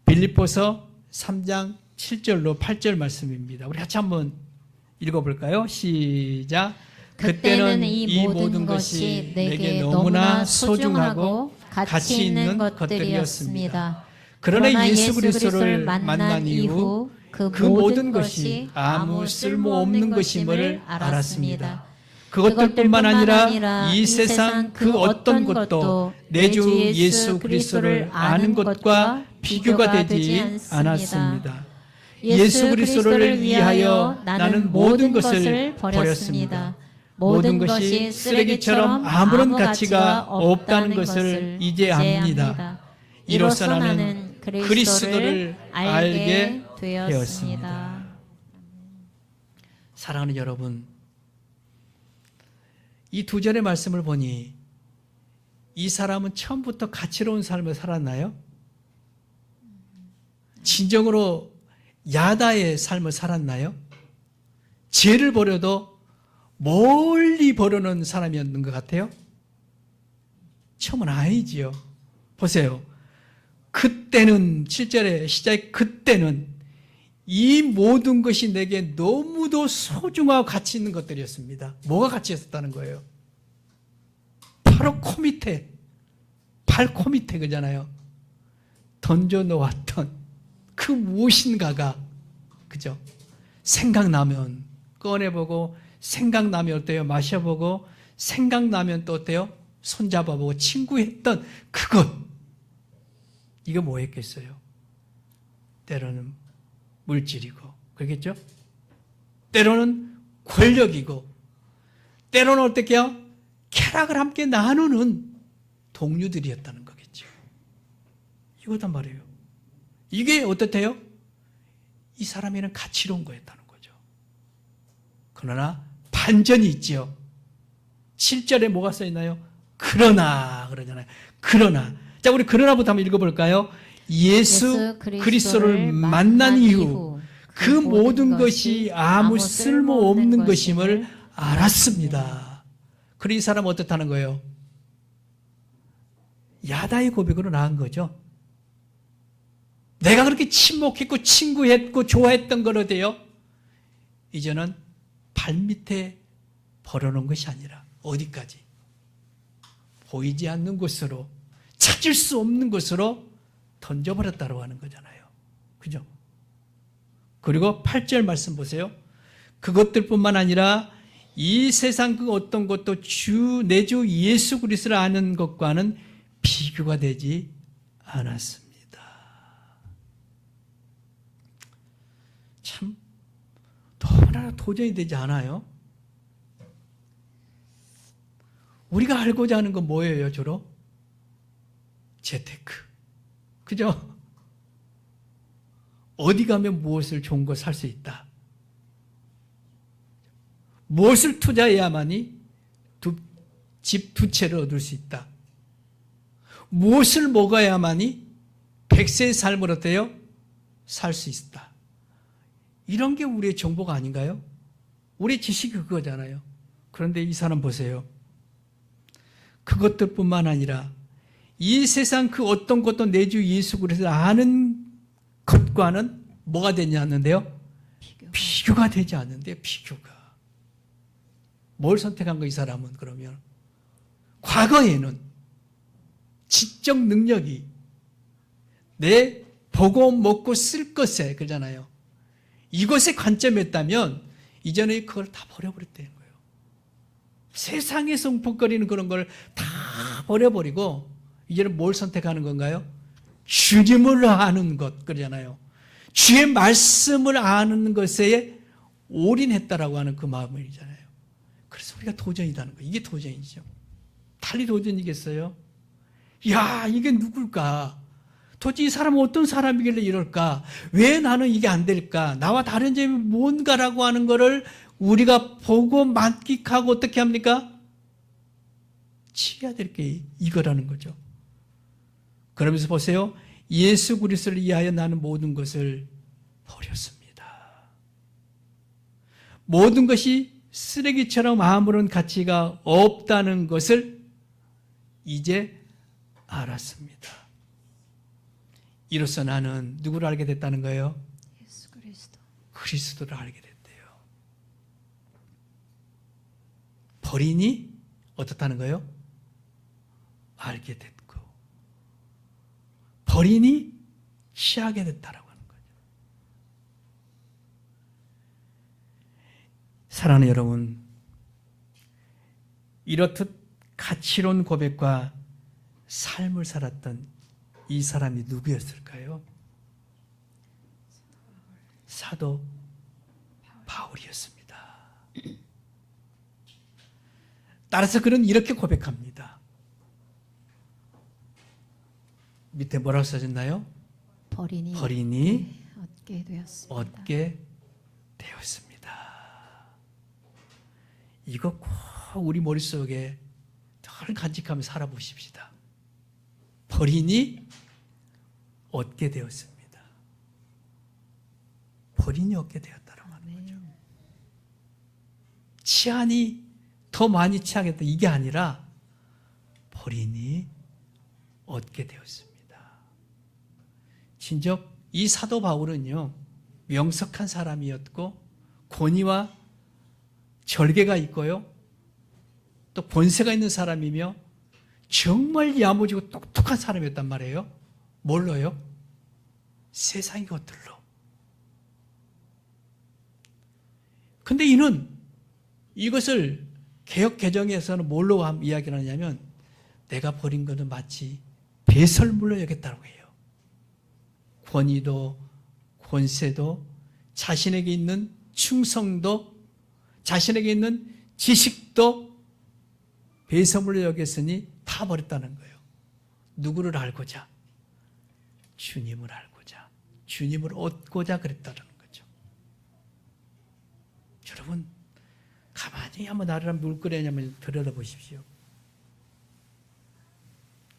빌립보서 3장 7절로 8절 말씀입니다. 우리 같이 한번 읽어볼까요? 시작. 그때는 이 모든 것이 내게 너무나 소중하고 가치 있는 것들이었습니다. 그러나 예수 그리스도를 만난 이후 그 모든 것이 아무 쓸모없는 것임을 알았습니다. 그것들뿐만 아니라 이 세상 그 어떤 것도 내 주 예수 그리스도를 아는 것과 비교가 되지 않았습니다. 예수 그리스도를 위하여 나는 모든 것을 버렸습니다. 모든 것이 쓰레기처럼 아무런 가치가 없다는 것을 이제 압니다. 이로써 나는 그리스도를 알게 되었습니다. 사랑하는 여러분, 이 두 절의 말씀을 보니 이 사람은 처음부터 가치로운 삶을 살았나요? 진정으로 야다의 삶을 살았나요? 죄를 버려도 멀리 버려놓은 사람이었는 것 같아요? 처음은 아니지요. 보세요. 그때는 7절의 시작 그때는 이 모든 것이 내게 너무도 소중하고 가치 있는 것들이었습니다. 뭐가 가치 있었다는 거예요? 바로 코 밑에, 발 코 밑에 그잖아요. 던져놓았던 그 무엇인가가, 그죠? 생각나면 꺼내보고, 생각나면 어때요? 마셔보고, 생각나면 또 어때요? 손잡아보고, 친구했던 그것. 이거 뭐였겠어요? 때로는 물질이고, 그러겠죠? 때로는 권력이고, 때로는 어떻게요? 쾌락을 함께 나누는 동료들이었다는 거겠죠. 이거단 말이에요. 이게 어떻대요? 이 사람에는 가치로운 거였다는 거죠. 그러나 반전이 있죠. 7절에 뭐가 써있나요? 그러나 그러잖아요. 그러나. 자, 우리 그러나부터 한번 읽어볼까요? 예수 그리스도를 만난 이후 그 모든 것이 아무 쓸모없는 것임을 알았습니다. 그리고 이 사람은 어떻다는 거예요? 야다의 고백으로 나간 거죠. 내가 그렇게 친목했고 친구했고 좋아했던 걸 어때요? 이제는 발밑에 버려놓은 것이 아니라 어디까지? 보이지 않는 곳으로, 찾을 수 없는 곳으로 던져버렸다고 하는 거잖아요. 그죠? 그리고 8절 말씀 보세요. 그것들뿐만 아니라 이 세상 그 어떤 것도 내 주 예수 그리스도를 아는 것과는 비교가 되지 않았습니다. 참 너무나 도전이 되지 않아요? 우리가 알고자 하는 건 뭐예요, 주로? 재테크. 그죠? 어디 가면 무엇을 좋은 거 살 수 있다. 무엇을 투자해야만이 집 두 채를 얻을 수 있다. 무엇을 먹어야만이 100세의 삶을 어때요? 살 수 있다. 이런 게 우리의 정보가 아닌가요? 우리의 지식이 그거잖아요. 그런데 이 사람 보세요. 그것들뿐만 아니라 이 세상 그 어떤 것도 내 주 예수 그리스도를 아는 것과는 뭐가 되지 않는데요? 비교가 되지 않는데요. 비교가. 뭘 선택한 거 이 사람은 그러면? 과거에는 지적 능력이 내 보고 먹고 쓸 것에 그러잖아요. 이것에 관점이었다면 이전에 그걸 다 버려버렸다는 거예요. 세상에서 웅폭거리는 그런 걸 다 버려버리고 이제는 뭘 선택하는 건가요? 주님을 아는 것 그러잖아요. 주의 말씀을 아는 것에 올인했다라고 하는 그 마음이잖아요. 그래서 우리가 도전이라는 거예요. 이게 도전이죠. 달리 도전이겠어요? 야, 이게 누굴까? 도대체 이 사람은 어떤 사람이길래 이럴까? 왜 나는 이게 안 될까? 나와 다른 점이 뭔가라고 하는 거를 우리가 보고 만끽하고 어떻게 합니까? 치해야 될 게 이거라는 거죠. 그러면서 보세요. 예수 그리스도를 위하여 나는 모든 것을 버렸습니다. 모든 것이 쓰레기처럼 아무런 가치가 없다는 것을 이제 알았습니다. 이로써 나는 누구를 알게 됐다는 거예요? 예수 그리스도. 그리스도를 알게 됐대요. 버리니 어떻다는 거예요? 알게 됐고 버리니 취하게 됐다라고 하는 거죠. 사랑하는 여러분, 이렇듯 가치로운 고백과 삶을 살았던 이 사람이 누구였을까요? 사도 바울이었습니다. 따라서 그는 이렇게 고백합니다. 밑에 뭐라고 써졌나요? 버리니 얻게 되었습니다. 얻게 되었습니다. 이거 꼭 우리 머릿속에 늘 간직하며 살아보십시다. 버리니 얻게 되었습니다. 버리니 얻게 되었다라고 하는 거죠. 치하니 더 많이 치하겠다 이게 아니라 버리니 얻게 되었습니다. 진즉 이 사도 바울은요, 명석한 사람이었고 권위와 절개가 있고요, 또 권세가 있는 사람이며 정말 야무지고 똑똑한 사람이었단 말이에요. 뭘로요? 세상의 것들로. 근데 이는 이것을 개혁 개정에서는 뭘로 이야기를 하냐면 내가 버린 것은 마치 배설물로 여겼다고 해요. 권위도 권세도 자신에게 있는 충성도 자신에게 있는 지식도 배설물로 여겼으니 다 버렸다는 거예요. 누구를 알고자? 주님을 알고자, 주님을 얻고자 그랬다는 거죠. 여러분, 가만히 한번 나를 물끄러냐면 들여다보십시오.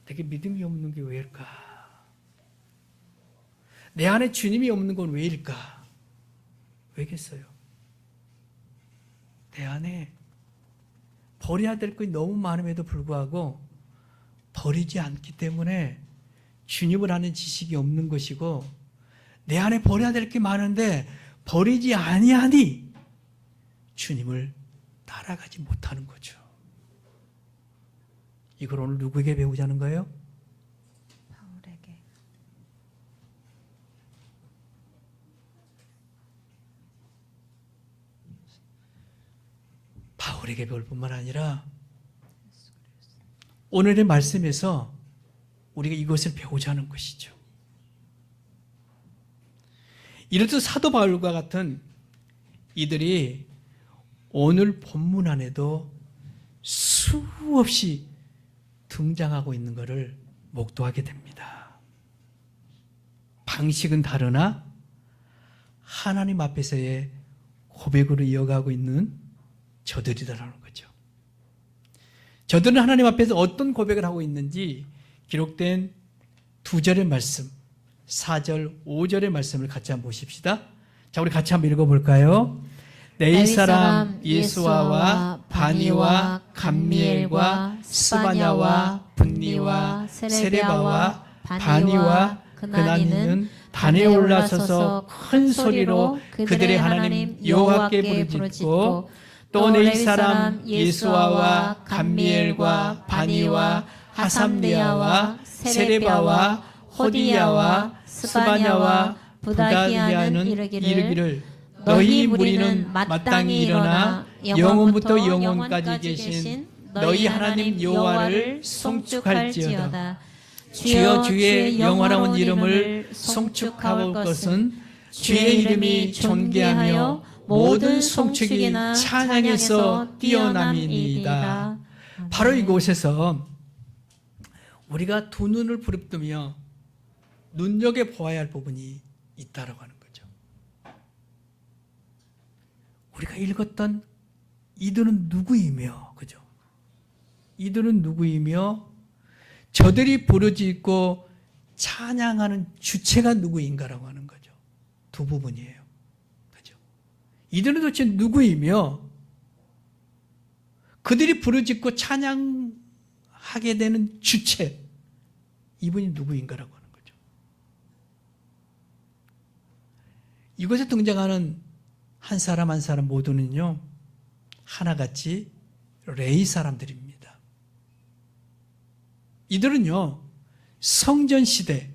내게 믿음이 없는 게 왜일까? 내 안에 주님이 없는 건 왜일까? 왜겠어요? 내 안에 버려야 될 것이 너무 많음에도 불구하고 버리지 않기 때문에 주님을 아는 지식이 없는 것이고, 내 안에 버려야 될 게 많은데 버리지 아니하니 주님을 따라가지 못하는 거죠. 이걸 오늘 누구에게 배우자는 거예요? 바울에게. 바울에게 배울 뿐만 아니라 오늘의 말씀에서 우리가 이것을 배우자는 것이죠. 이렇듯 사도 바울과 같은 이들이 오늘 본문 안에도 수없이 등장하고 있는 것을 목도하게 됩니다. 방식은 다르나 하나님 앞에서의 고백으로 이어가고 있는 저들이다라는 거죠. 저들은 하나님 앞에서 어떤 고백을 하고 있는지 기록된 2절의 말씀, 4절, 5절의 말씀을 같이 한번 보십시다. 자, 우리 같이 한번 읽어볼까요? 내이 사람 예수아와 바니와 감미엘과 스바냐와 분니와 세레바와 바니와 그나니는 단에 올라서서 큰 소리로 그들의 하나님 여호와께 부르짖고 또 내이 사람 예수아와 감미엘과 바니와 하삼리아와 세레바와 호디야와 스바냐와 부다히아는 이르기를 너희 무리는 마땅히 일어나 영원부터 영원까지 계신 너희 하나님 여호와를 송축할지어다. 주여 주의 영화로운 이름을 송축할 것은 주의 이름이 존귀하며 모든 송축이 찬양에서 뛰어남이니이다. 바로 이곳에서 우리가 두 눈을 부릅뜨며 눈여겨보아야 할 부분이 있다라고 하는 거죠. 우리가 읽었던 이들은 누구이며, 그죠? 이들은 누구이며 저들이 부르짖고 찬양하는 주체가 누구인가라고 하는 거죠. 두 부분이에요. 그죠? 이들은 도대체 누구이며 그들이 부르짖고 찬양하게 되는 주체, 이분이 누구인가라고 하는 거죠. 이곳에 등장하는 한 사람 한 사람 모두는요, 하나같이 레위 사람들입니다. 이들은요, 성전 시대,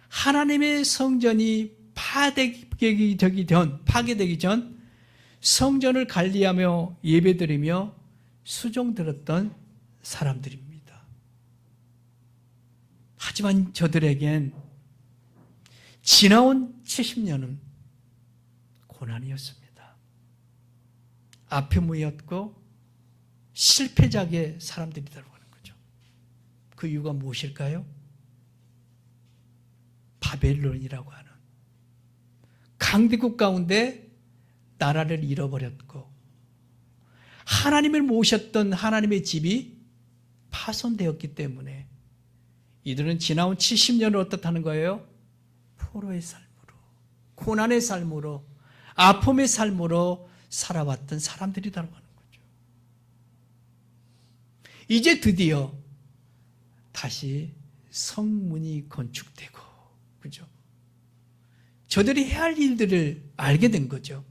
하나님의 성전이 파괴되기 전 성전을 관리하며 예배드리며 수종들었던 사람들입니다. 하지만 저들에겐 지나온 70년은 고난이었습니다. 아픔이었고 실패작의 사람들이라고 하는 거죠. 그 이유가 무엇일까요? 바벨론이라고 하는 강대국 가운데 나라를 잃어버렸고 하나님을 모셨던 하나님의 집이 파손되었기 때문에 이들은 지나온 70년을 어떻다는 거예요? 포로의 삶으로, 고난의 삶으로, 아픔의 삶으로 살아왔던 사람들이라고 하는 거죠. 이제 드디어 다시 성문이 건축되고, 그죠? 저들이 해야 할 일들을 알게 된 거죠.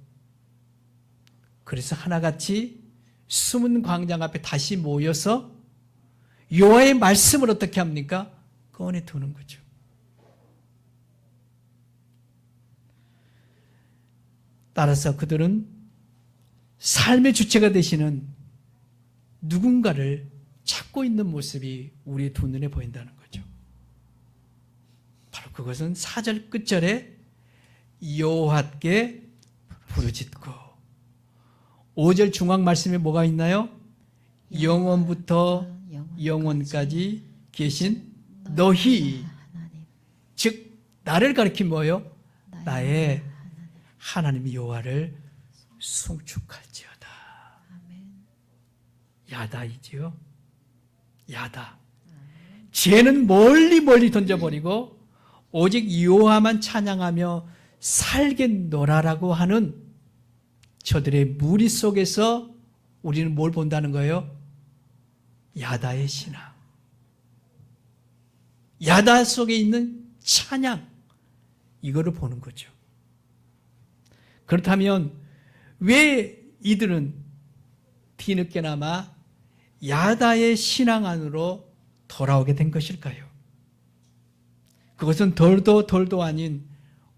그래서 하나같이 숨은 광장 앞에 다시 모여서 여호와의 말씀을 어떻게 합니까? 꺼내 두는 거죠. 따라서 그들은 삶의 주체가 되시는 누군가를 찾고 있는 모습이 우리의 두 눈에 보인다는 거죠. 바로 그것은 4절 끝절에 여호와께 부르짖고 5절 중앙 말씀에 뭐가 있나요? 영원부터 영원까지 계신 너희, 즉 나를 가리킨 뭐예요? 나의 하나님 여호와를 송축할지어다. 야다이지요. 야다. 죄는 멀리 멀리 던져버리고 오직 여호와만 찬양하며 살겠노라라고 하는 저들의 무리 속에서 우리는 뭘 본다는 거예요? 야다의 신앙. 야다 속에 있는 찬양. 이거를 보는 거죠. 그렇다면 왜 이들은 뒤늦게나마 야다의 신앙 안으로 돌아오게 된 것일까요? 그것은 덜도 아닌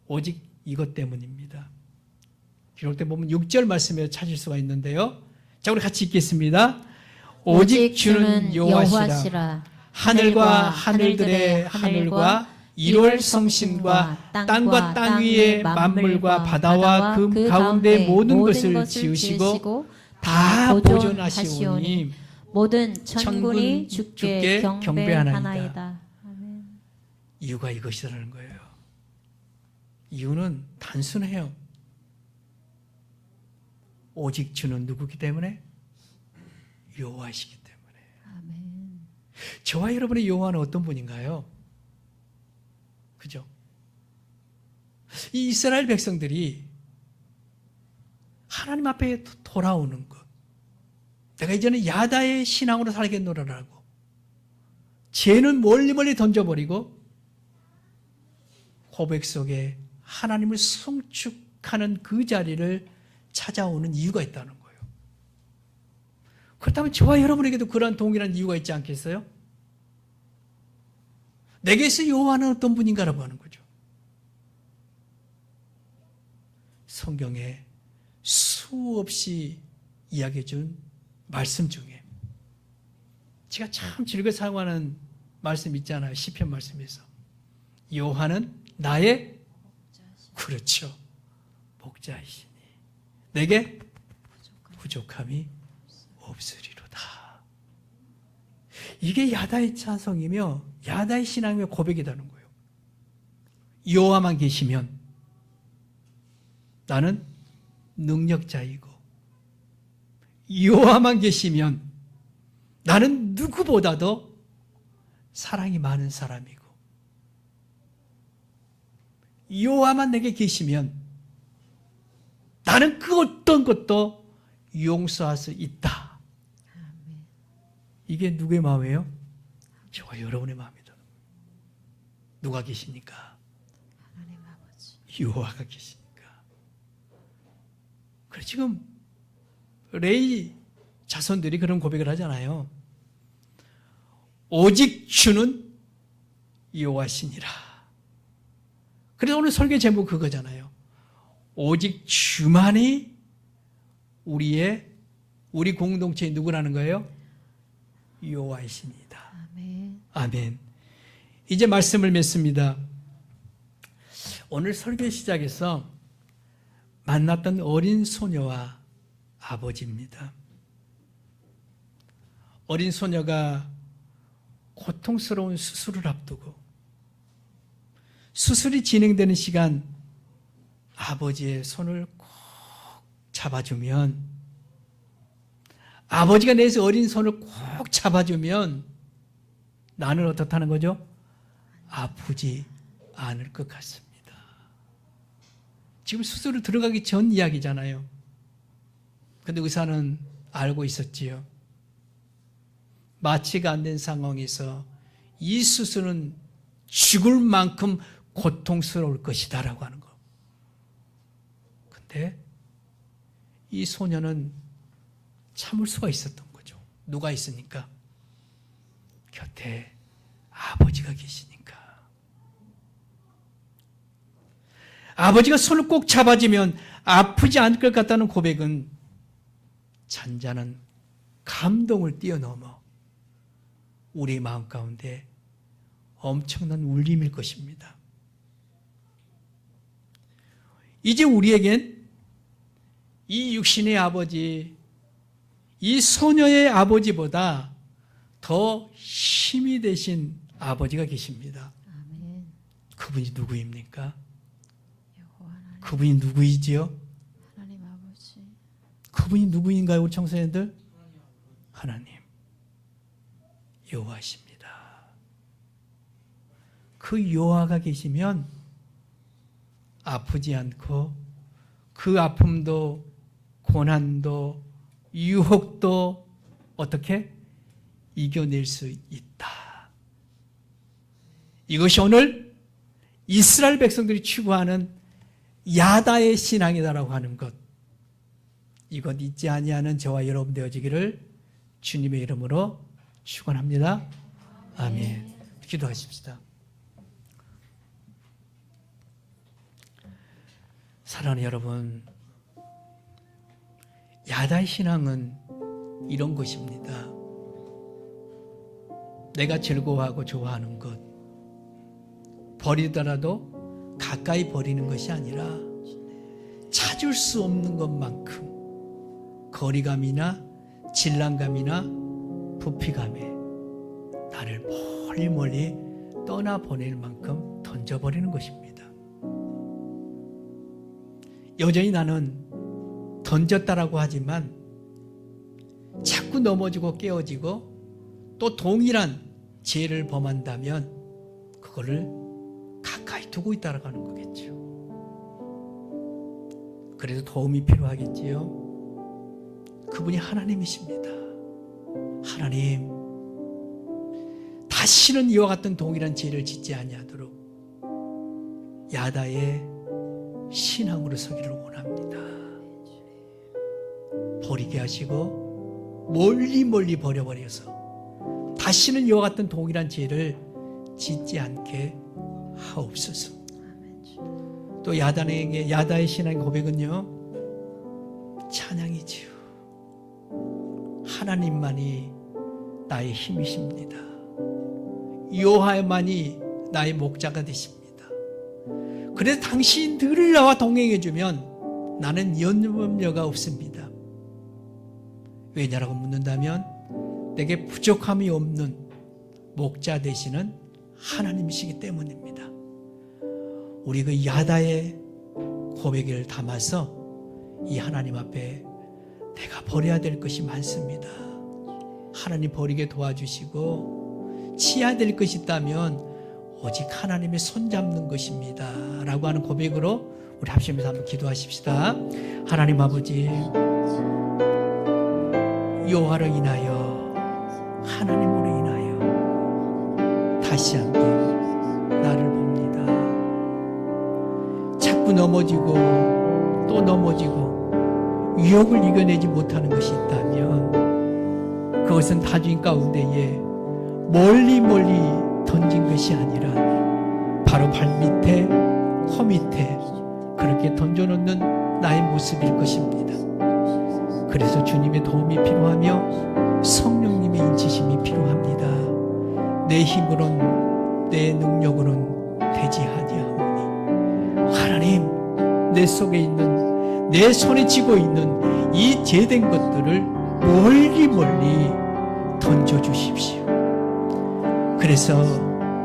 오직 이것 때문입니다. 기록된 보면 6절 말씀에 찾을 수가 있는데요. 자, 우리 같이 읽겠습니다. 오직 주는 여호와시라. 하늘과 하늘들의 하늘과 1월 성신과 땅과 땅 위의 만물과 바다와 그 가운데 모든 것을 지으시고 다 보존하시오니 모든 천군이 주께 경배하나이다. 이유가 이것이라는 거예요. 이유는 단순해요. 오직 주는 누구기 때문에? 여호와시기 때문에. 아멘. 저와 여러분의 여호와는 어떤 분인가요? 그죠? 이 이스라엘 백성들이 하나님 앞에 돌아오는 것, 내가 이제는 야다의 신앙으로 살겠노라라고 죄는 멀리 던져버리고 고백 속에 하나님을 송축하는 그 자리를 찾아오는 이유가 있다는 거예요. 그렇다면 저와 여러분에게도 그러한 동일한 이유가 있지 않겠어요? 내게서 여호와는 어떤 분인가라고 하는 거죠. 성경에 수없이 이야기해 준 말씀 중에 제가 참 즐겨 사용하는 말씀 있잖아요. 시편 말씀에서 여호와는 나의 그렇죠. 목자이시니 내게 부족함이 없으리로다. 이게 야다의 찬송이며 야다의 신앙이며 고백이라는 거예요. 여호와만 계시면 나는 능력자이고 여호와만 계시면 나는 누구보다도 사랑이 많은 사람이고 여호와만 내게 계시면 나는 그 어떤 것도 용서할 수 있다. 이게 누구의 마음이에요? 저와 여러분의 마음이다. 누가 계십니까? 하나님 아버지. 여호와가 계시니까. 그래 지금 레위 자손들이 그런 고백을 하잖아요. 오직 주는 여호와시니라. 그래서 오늘 설교 제목 그거잖아요. 오직 주만이 우리 공동체의 누구라는 거예요? 여호와이십니다. 아멘. 아멘. 이제 말씀을 맺습니다. 오늘 설교 시작에서 만났던 어린 소녀와 아버지입니다. 어린 소녀가 고통스러운 수술을 앞두고 수술이 진행되는 시간 아버지의 손을 꼭 잡아주면 아버지가 내서 어린 손을 꼭 잡아주면 나는 어떻다는 거죠? 아프지 않을 것 같습니다. 지금 수술을 들어가기 전 이야기잖아요. 근데 의사는 알고 있었지요. 마취가 안 된 상황에서 이 수술은 죽을 만큼 고통스러울 것이다라고 하는 거. 근데 이 소녀는 참을 수가 있었던 거죠. 누가 있으니까? 곁에 아버지가 계시니까. 아버지가 손을 꼭 잡아주면 아프지 않을 것 같다는 고백은 잔잔한 감동을 뛰어넘어 우리 마음 가운데 엄청난 울림일 것입니다. 이제 우리에겐 이 육신의 아버지, 이 소녀의 아버지보다 더 힘이 되신 아버지가 계십니다. 아멘. 그분이 누구입니까? 여호와 하나님. 그분이 누구이지요? 하나님 아버지. 그분이 누구인가요, 우리 청소년들? 하나님, 여호와십니다. 그 여호와가 계시면 아프지 않고 그 아픔도 고난도 유혹도 어떻게 이겨낼 수 있다. 이것이 오늘 이스라엘 백성들이 추구하는 야다의 신앙이다라고 하는 것. 이것 잊지 아니하는 저와 여러분 되어지기를 주님의 이름으로 축원합니다. 아멘. 기도하십시다. 사랑하는 여러분, 야다의 신앙은 이런 것입니다. 내가 즐거워하고 좋아하는 것, 버리더라도 가까이 버리는 것이 아니라 찾을 수 없는 것만큼 거리감이나 질랑감이나 부피감에 나를 멀리 떠나보낼 만큼 던져버리는 것입니다. 여전히 나는 던졌다라고 하지만 자꾸 넘어지고 깨어지고 또 동일한 죄를 범한다면 그거를 가까이 두고 있다라고 하는 거겠죠. 그래서 도움이 필요하겠지요. 그분이 하나님이십니다. 하나님, 다시는 이와 같은 동일한 죄를 짓지 아니하도록 야다의 신앙으로 서기를 원합니다. 버리게 하시고 멀리 멀리 버려버려서 다시는 이와 같은 동일한 죄를 짓지 않게 하옵소서. 또 야다의 신앙의 고백은요, 찬양이지요. 하나님만이 나의 힘이십니다. 여호와만이 나의 목자가 되십니다. 그래서 당신이 늘 나와 동행해주면 나는 염려가 없습니다. 왜냐라고 묻는다면 내게 부족함이 없는 목자 되시는 하나님이시기 때문입니다. 우리 그 야다의 고백을 담아서 이 하나님 앞에 내가 버려야 될 것이 많습니다. 하나님 버리게 도와주시고 치야 될 것이 있다면 오직 하나님의 손잡는 것입니다 라고 하는 고백으로 우리 합심해서 한번 기도하십시다. 하나님 아버지, 여호와로 인하여, 하나님으로 인하여 다시 한번 나를 봅니다. 자꾸 넘어지고 또 넘어지고 유혹을 이겨내지 못하는 것이 있다면 그것은 다주인 가운데에 멀리 멀리 던진 것이 아니라 바로 발밑에, 허밑에 그렇게 던져놓는 나의 모습일 것입니다. 그래서 주님의 도움이 필요하며 성령님의 인치심이 필요합니다. 내 힘으론, 내 능력으론 되지 아니하오니 하나님, 내 속에 있는, 내 손에 쥐고 있는 이 죄된 것들을 멀리 멀리 던져주십시오. 그래서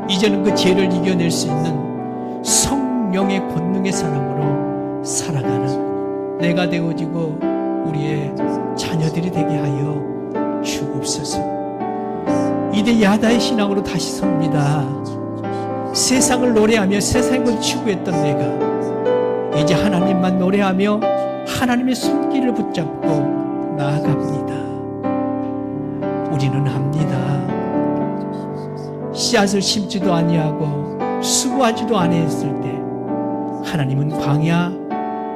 이제는 그 죄를 이겨낼 수 있는 성령의 권능의 사람으로 살아가는 내가 되어지고 우리의 자녀들이 되게 하여 주옵소서. 이제 야다의 신앙으로 다시 섭니다. 세상을 노래하며 세상을 추구했던 내가 이제 하나님만 노래하며 하나님의 손길을 붙잡고 나아갑니다. 우리는 합니다. 씨앗을 심지도 아니하고 수고하지도 아니했을 때 하나님은 광야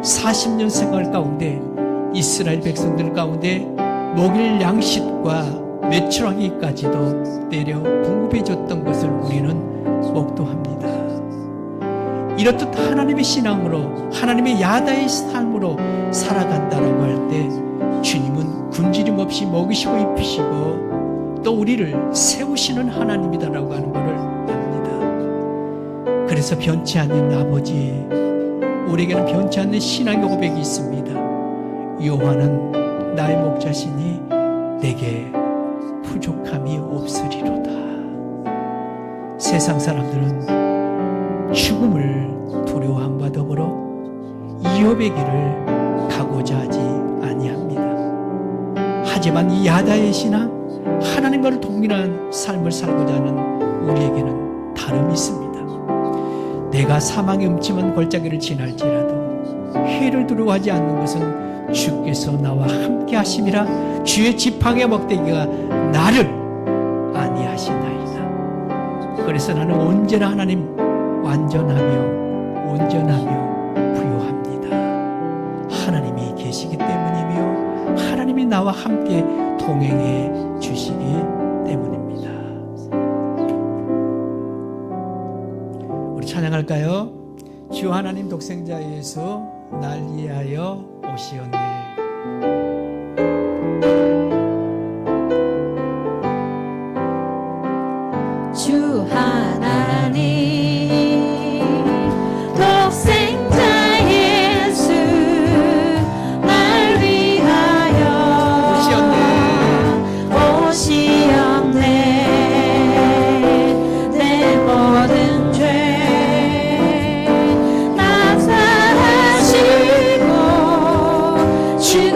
40년 생활 가운데 이스라엘 백성들 가운데 먹일 양식과 메추라기까지도 내려 공급해 줬던 것을 우리는 목도합니다. 이렇듯 하나님의 신앙으로, 하나님의 야다의 삶으로 살아간다라고 할 때 주님은 굶주림 없이 먹이시고 입히시고 또 우리를 세우시는 하나님이다라고 하는 것을 압니다. 그래서 변치 않는 아버지, 우리에게는 변치 않는 신앙의 고백이 있습니다. 여호와는 나의 목자시니 내게 부족함이 없으리로다. 세상 사람들은 죽음을 두려워함과 더불어 이업의 길을 가고자 하지 아니합니다. 하지만 이 야다의 신앙, 하나님과를 동일한 삶을 살고자 하는 우리에게는 다름이 있습니다. 내가 사망의 음침한 골짜기를 지날지라도 해를 두려워하지 않는 것은 주께서 나와 함께 하심이라. 주의 지팡이와 막대기가 나를 안위하시나이다. 그래서 나는 언제나 하나님 완전하며 온전하며 부요합니다. 하나님이 계시기 때문이며 하나님이 나와 함께 동행해 주시기 때문입니다. 우리 찬양할까요? 주 하나님 독생자 예수 날 위하여 오시었네. 주 하나님 독생자 예수 날 위하여 오시었네. 내 모든 죄 다 사하시고 주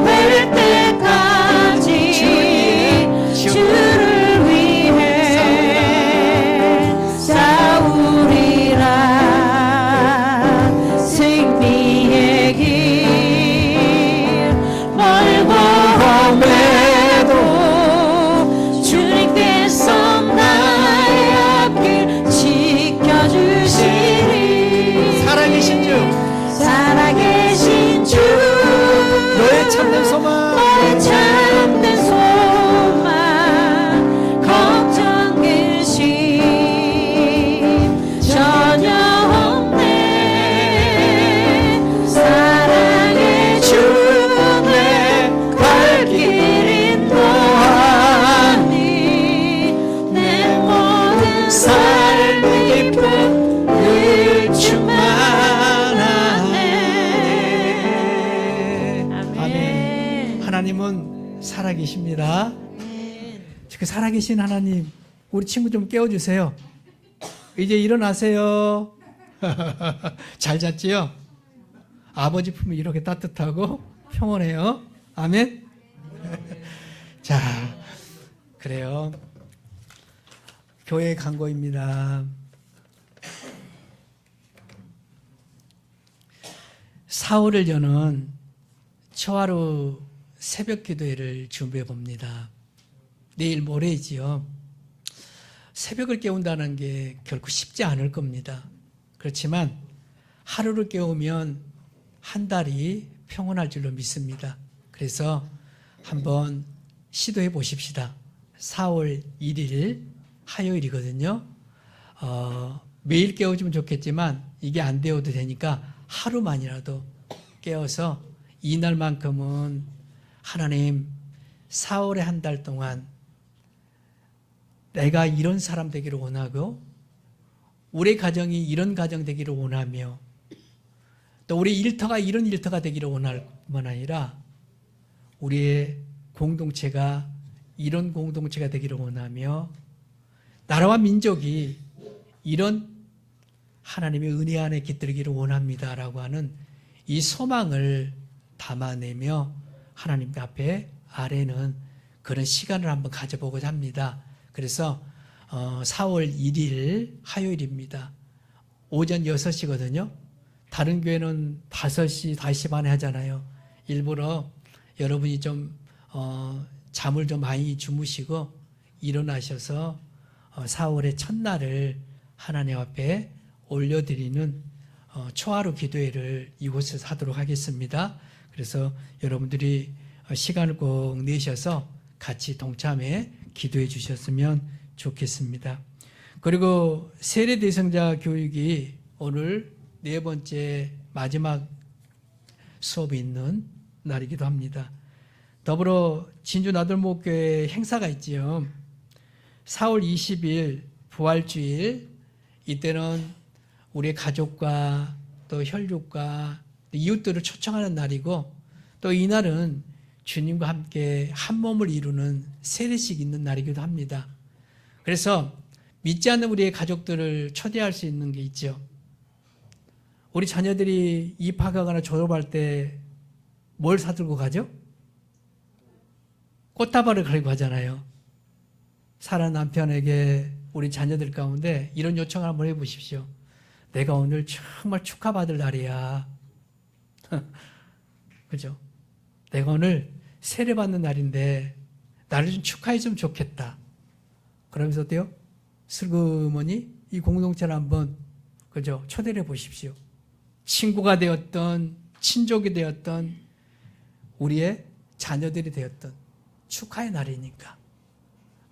될 때까지 주를 위해 싸우리라. 승리의 길 멀고 험해도 주님께서 나의 앞길 지켜주시리. 살아계신 주, 살아계신 주 너의 참된 소망, 너의 참된 소망 걱정 근심 전혀 없네. 사랑의 주 내 갈 길 인도하니 내 모든 삶의 기쁨 늘 충만하네. 아멘. 하나님은 살아계십니다. 그 살아계신 하나님, 우리 친구 좀 깨워주세요. 이제 일어나세요. 잘 잤지요? 아버지 품이 이렇게 따뜻하고 평온해요. 아멘. 자, 그래요. 교회 광고입니다. 사흘을 여는 초하루 새벽 기도회를 준비해 봅니다. 내일 모레지요. 새벽을 깨운다는 게 결코 쉽지 않을 겁니다. 그렇지만 하루를 깨우면 한 달이 평온할 줄로 믿습니다. 그래서 한번 시도해 보십시다. 4월 1일 화요일이거든요. 매일 깨워주면 좋겠지만 이게 안 되어도 되니까 하루만이라도 깨어서 이날만큼은 하나님 4월의 한 달 동안 내가 이런 사람 되기를 원하고 우리 가정이 이런 가정 되기를 원하며 또 우리 일터가 이런 일터가 되기를 원할 뿐만 아니라 우리의 공동체가 이런 공동체가 되기를 원하며 나라와 민족이 이런 하나님의 은혜 안에 깃들기를 원합니다라고 하는 이 소망을 담아내며 하나님 앞에 아래는 그런 시간을 한번 가져보고자 합니다. 그래서 4월 1일 화요일입니다. 오전 6시거든요. 다른 교회는 5시, 5시 반에 하잖아요. 일부러 여러분이 좀 잠을 좀 많이 주무시고 일어나셔서 4월의 첫날을 하나님 앞에 올려드리는 초하루 기도회를 이곳에서 하도록 하겠습니다. 그래서 여러분들이 시간을 꼭 내셔서 같이 동참해 기도해 주셨으면 좋겠습니다. 그리고 세례 대상자 교육이 오늘 4번째 마지막 수업이 있는 날이기도 합니다. 더불어 진주 나들목교회 행사가 있지요. 4월 20일 부활주일, 이때는 우리의 가족과 또 혈육과 이웃들을 초청하는 날이고 또 이날은 주님과 함께 한 몸을 이루는 세례식 있는 날이기도 합니다. 그래서 믿지 않는 우리의 가족들을 초대할 수 있는 게 있죠. 우리 자녀들이 입학하거나 졸업할 때 뭘 사들고 가죠? 꽃다발을 가지고 가잖아요. 사랑하는 남편에게 우리 자녀들 가운데 이런 요청을 한번 해보십시오. 내가 오늘 정말 축하받을 날이야. 그죠? 내가 오늘 세례받는 날인데 나를 좀 축하해주면 좋겠다. 그러면서 어때요? 슬그머니 이 공동체를 한번 그죠? 초대를 해보십시오. 친구가 되었던 친족이 되었던 우리의 자녀들이 되었던 축하의 날이니까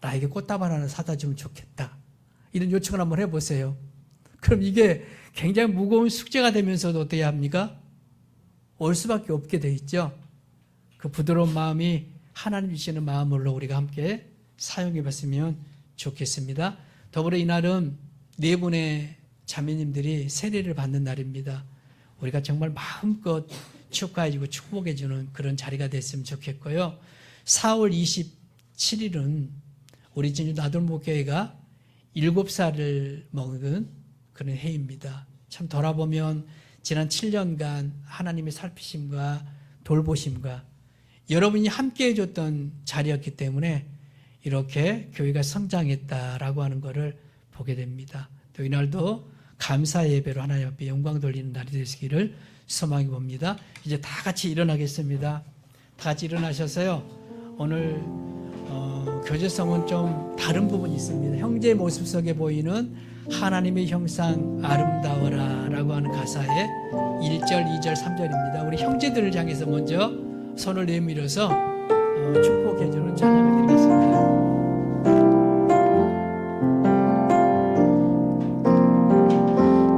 나에게 꽃다발 하나 사다 주면 좋겠다. 이런 요청을 한번 해보세요. 그럼 이게 굉장히 무거운 숙제가 되면서도 어떻게 합니까? 올 수밖에 없게 돼 있죠. 그 부드러운 마음이 하나님 주시는 마음으로 우리가 함께 사용해 봤으면 좋겠습니다. 더불어 이날은 4분의 자매님들이 세례를 받는 날입니다. 우리가 정말 마음껏 축하해주고 축복해주는 그런 자리가 됐으면 좋겠고요. 4월 27일은 우리 진주 나들목교회가 7살을 먹은 그런 해입니다. 참 돌아보면 지난 7년간 하나님의 살피심과 돌보심과 여러분이 함께 해줬던 자리였기 때문에 이렇게 교회가 성장했다라고 하는 것을 보게 됩니다. 또 이날도 감사 예배로 하나님 앞에 영광 돌리는 날이 되시기를 소망해 봅니다. 이제 다 같이 일어나겠습니다. 다 같이 일어나셔서요. 오늘 교제성은 좀 다른 부분이 있습니다. 형제의 모습 속에 보이는 하나님의 형상 아름다워라 라고 하는 가사의 1절, 2절, 3절입니다. 우리 형제들을 향해서 먼저 손을 내밀어서 축복해주는 찬양을 드리겠습니다.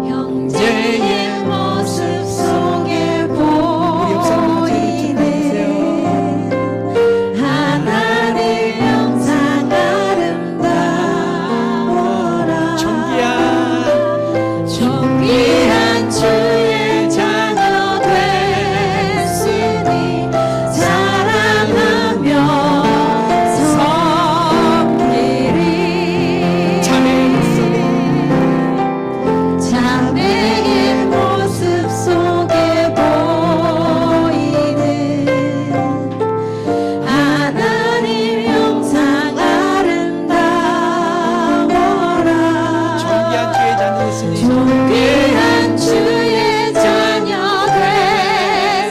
형제의 모습 속에 보이는 하나님 형상 아름다워라. 존귀한 주의 자녀 됐으니 사랑하며 섬기리. 자매의 모습 속에 보이는 하나님 형상 아름다워라. 존귀한 주의 자녀 됐으니 존귀한 주의 자녀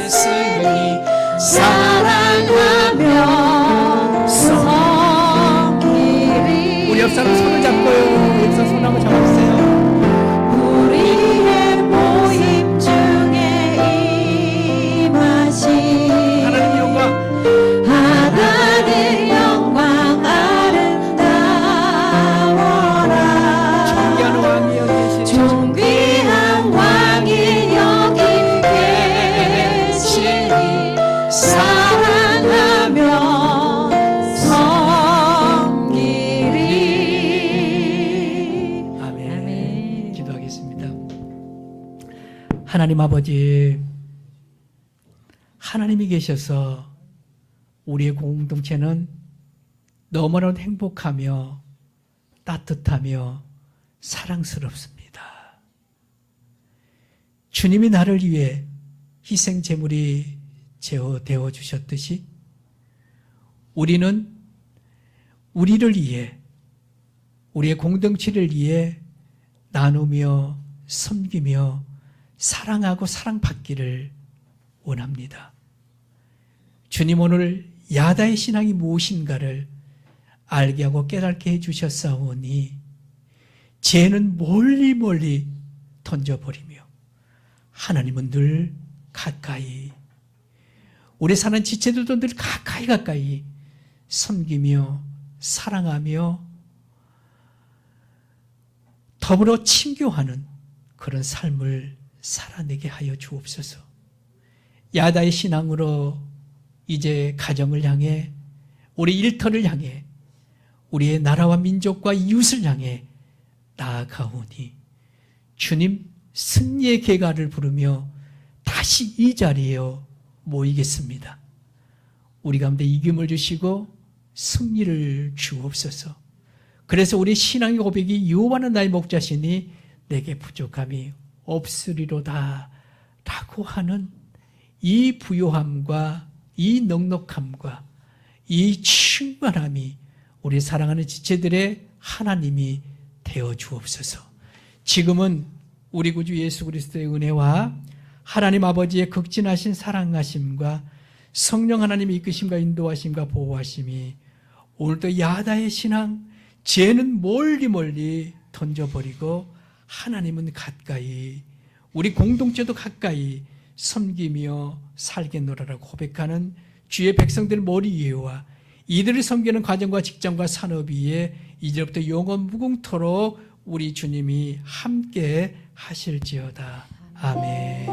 됐으니 사랑하며 섬기리. 우리 옆 사람 손을 잡고요. 우리 옆 사람 손하고 잡아주세요. 우리의 모임 중에 임하신 하나님 영광, 하나님 영광 아름다워라. 존귀한 왕이 여기 계시니 존귀한 왕이 여기 계시니 사랑하며 섬기리. 아멘. 기도하겠습니다. 하나님 아버지, 하나님이 계셔서 우리의 공동체는 너무나도 행복하며 따뜻하며 사랑스럽습니다. 주님이 나를 위해 희생 제물이 되어 주셨듯이 우리는 우리를 위해, 우리의 공동체를 위해 나누며 섬기며 사랑하고 사랑받기를 원합니다. 주님, 오늘 야다의 신앙이 무엇인가를 알게 하고 깨닫게 해주셨사오니 죄는 멀리 멀리 던져버리며 하나님은 늘 가까이, 우리 사는 지체들도 늘 가까이 섬기며 사랑하며 더불어 친교하는 그런 삶을 살아내게 하여 주옵소서. 야다의 신앙으로 이제 가정을 향해, 우리 일터를 향해, 우리의 나라와 민족과 이웃을 향해 나아가오니 주님, 승리의 계가를 부르며 다시 이 자리에 모이겠습니다. 우리 가운데 이김을 주시고 승리를 주옵소서. 그래서 우리 신앙의 고백이 여호와는 나의 목자시니 내게 부족함이 없으리로다 라고 하는 이 부요함과 이 넉넉함과 이 충만함이 우리 사랑하는 지체들의 하나님이 되어 주옵소서. 지금은 우리 구주 예수 그리스도의 은혜와 하나님 아버지의 극진하신 사랑하심과 성령 하나님의 이끄심과 인도하심과 보호하심이 오늘도 야다의 신앙, 죄는 멀리 멀리 던져버리고 하나님은 가까이, 우리 공동체도 가까이 섬기며 살겠노라라고 고백하는 주의 백성들 머리 위에와 이들을 섬기는 가정과 직장과 산업 위에 이제부터 영원 무궁토록 우리 주님이 함께 하실지어다. 아멘.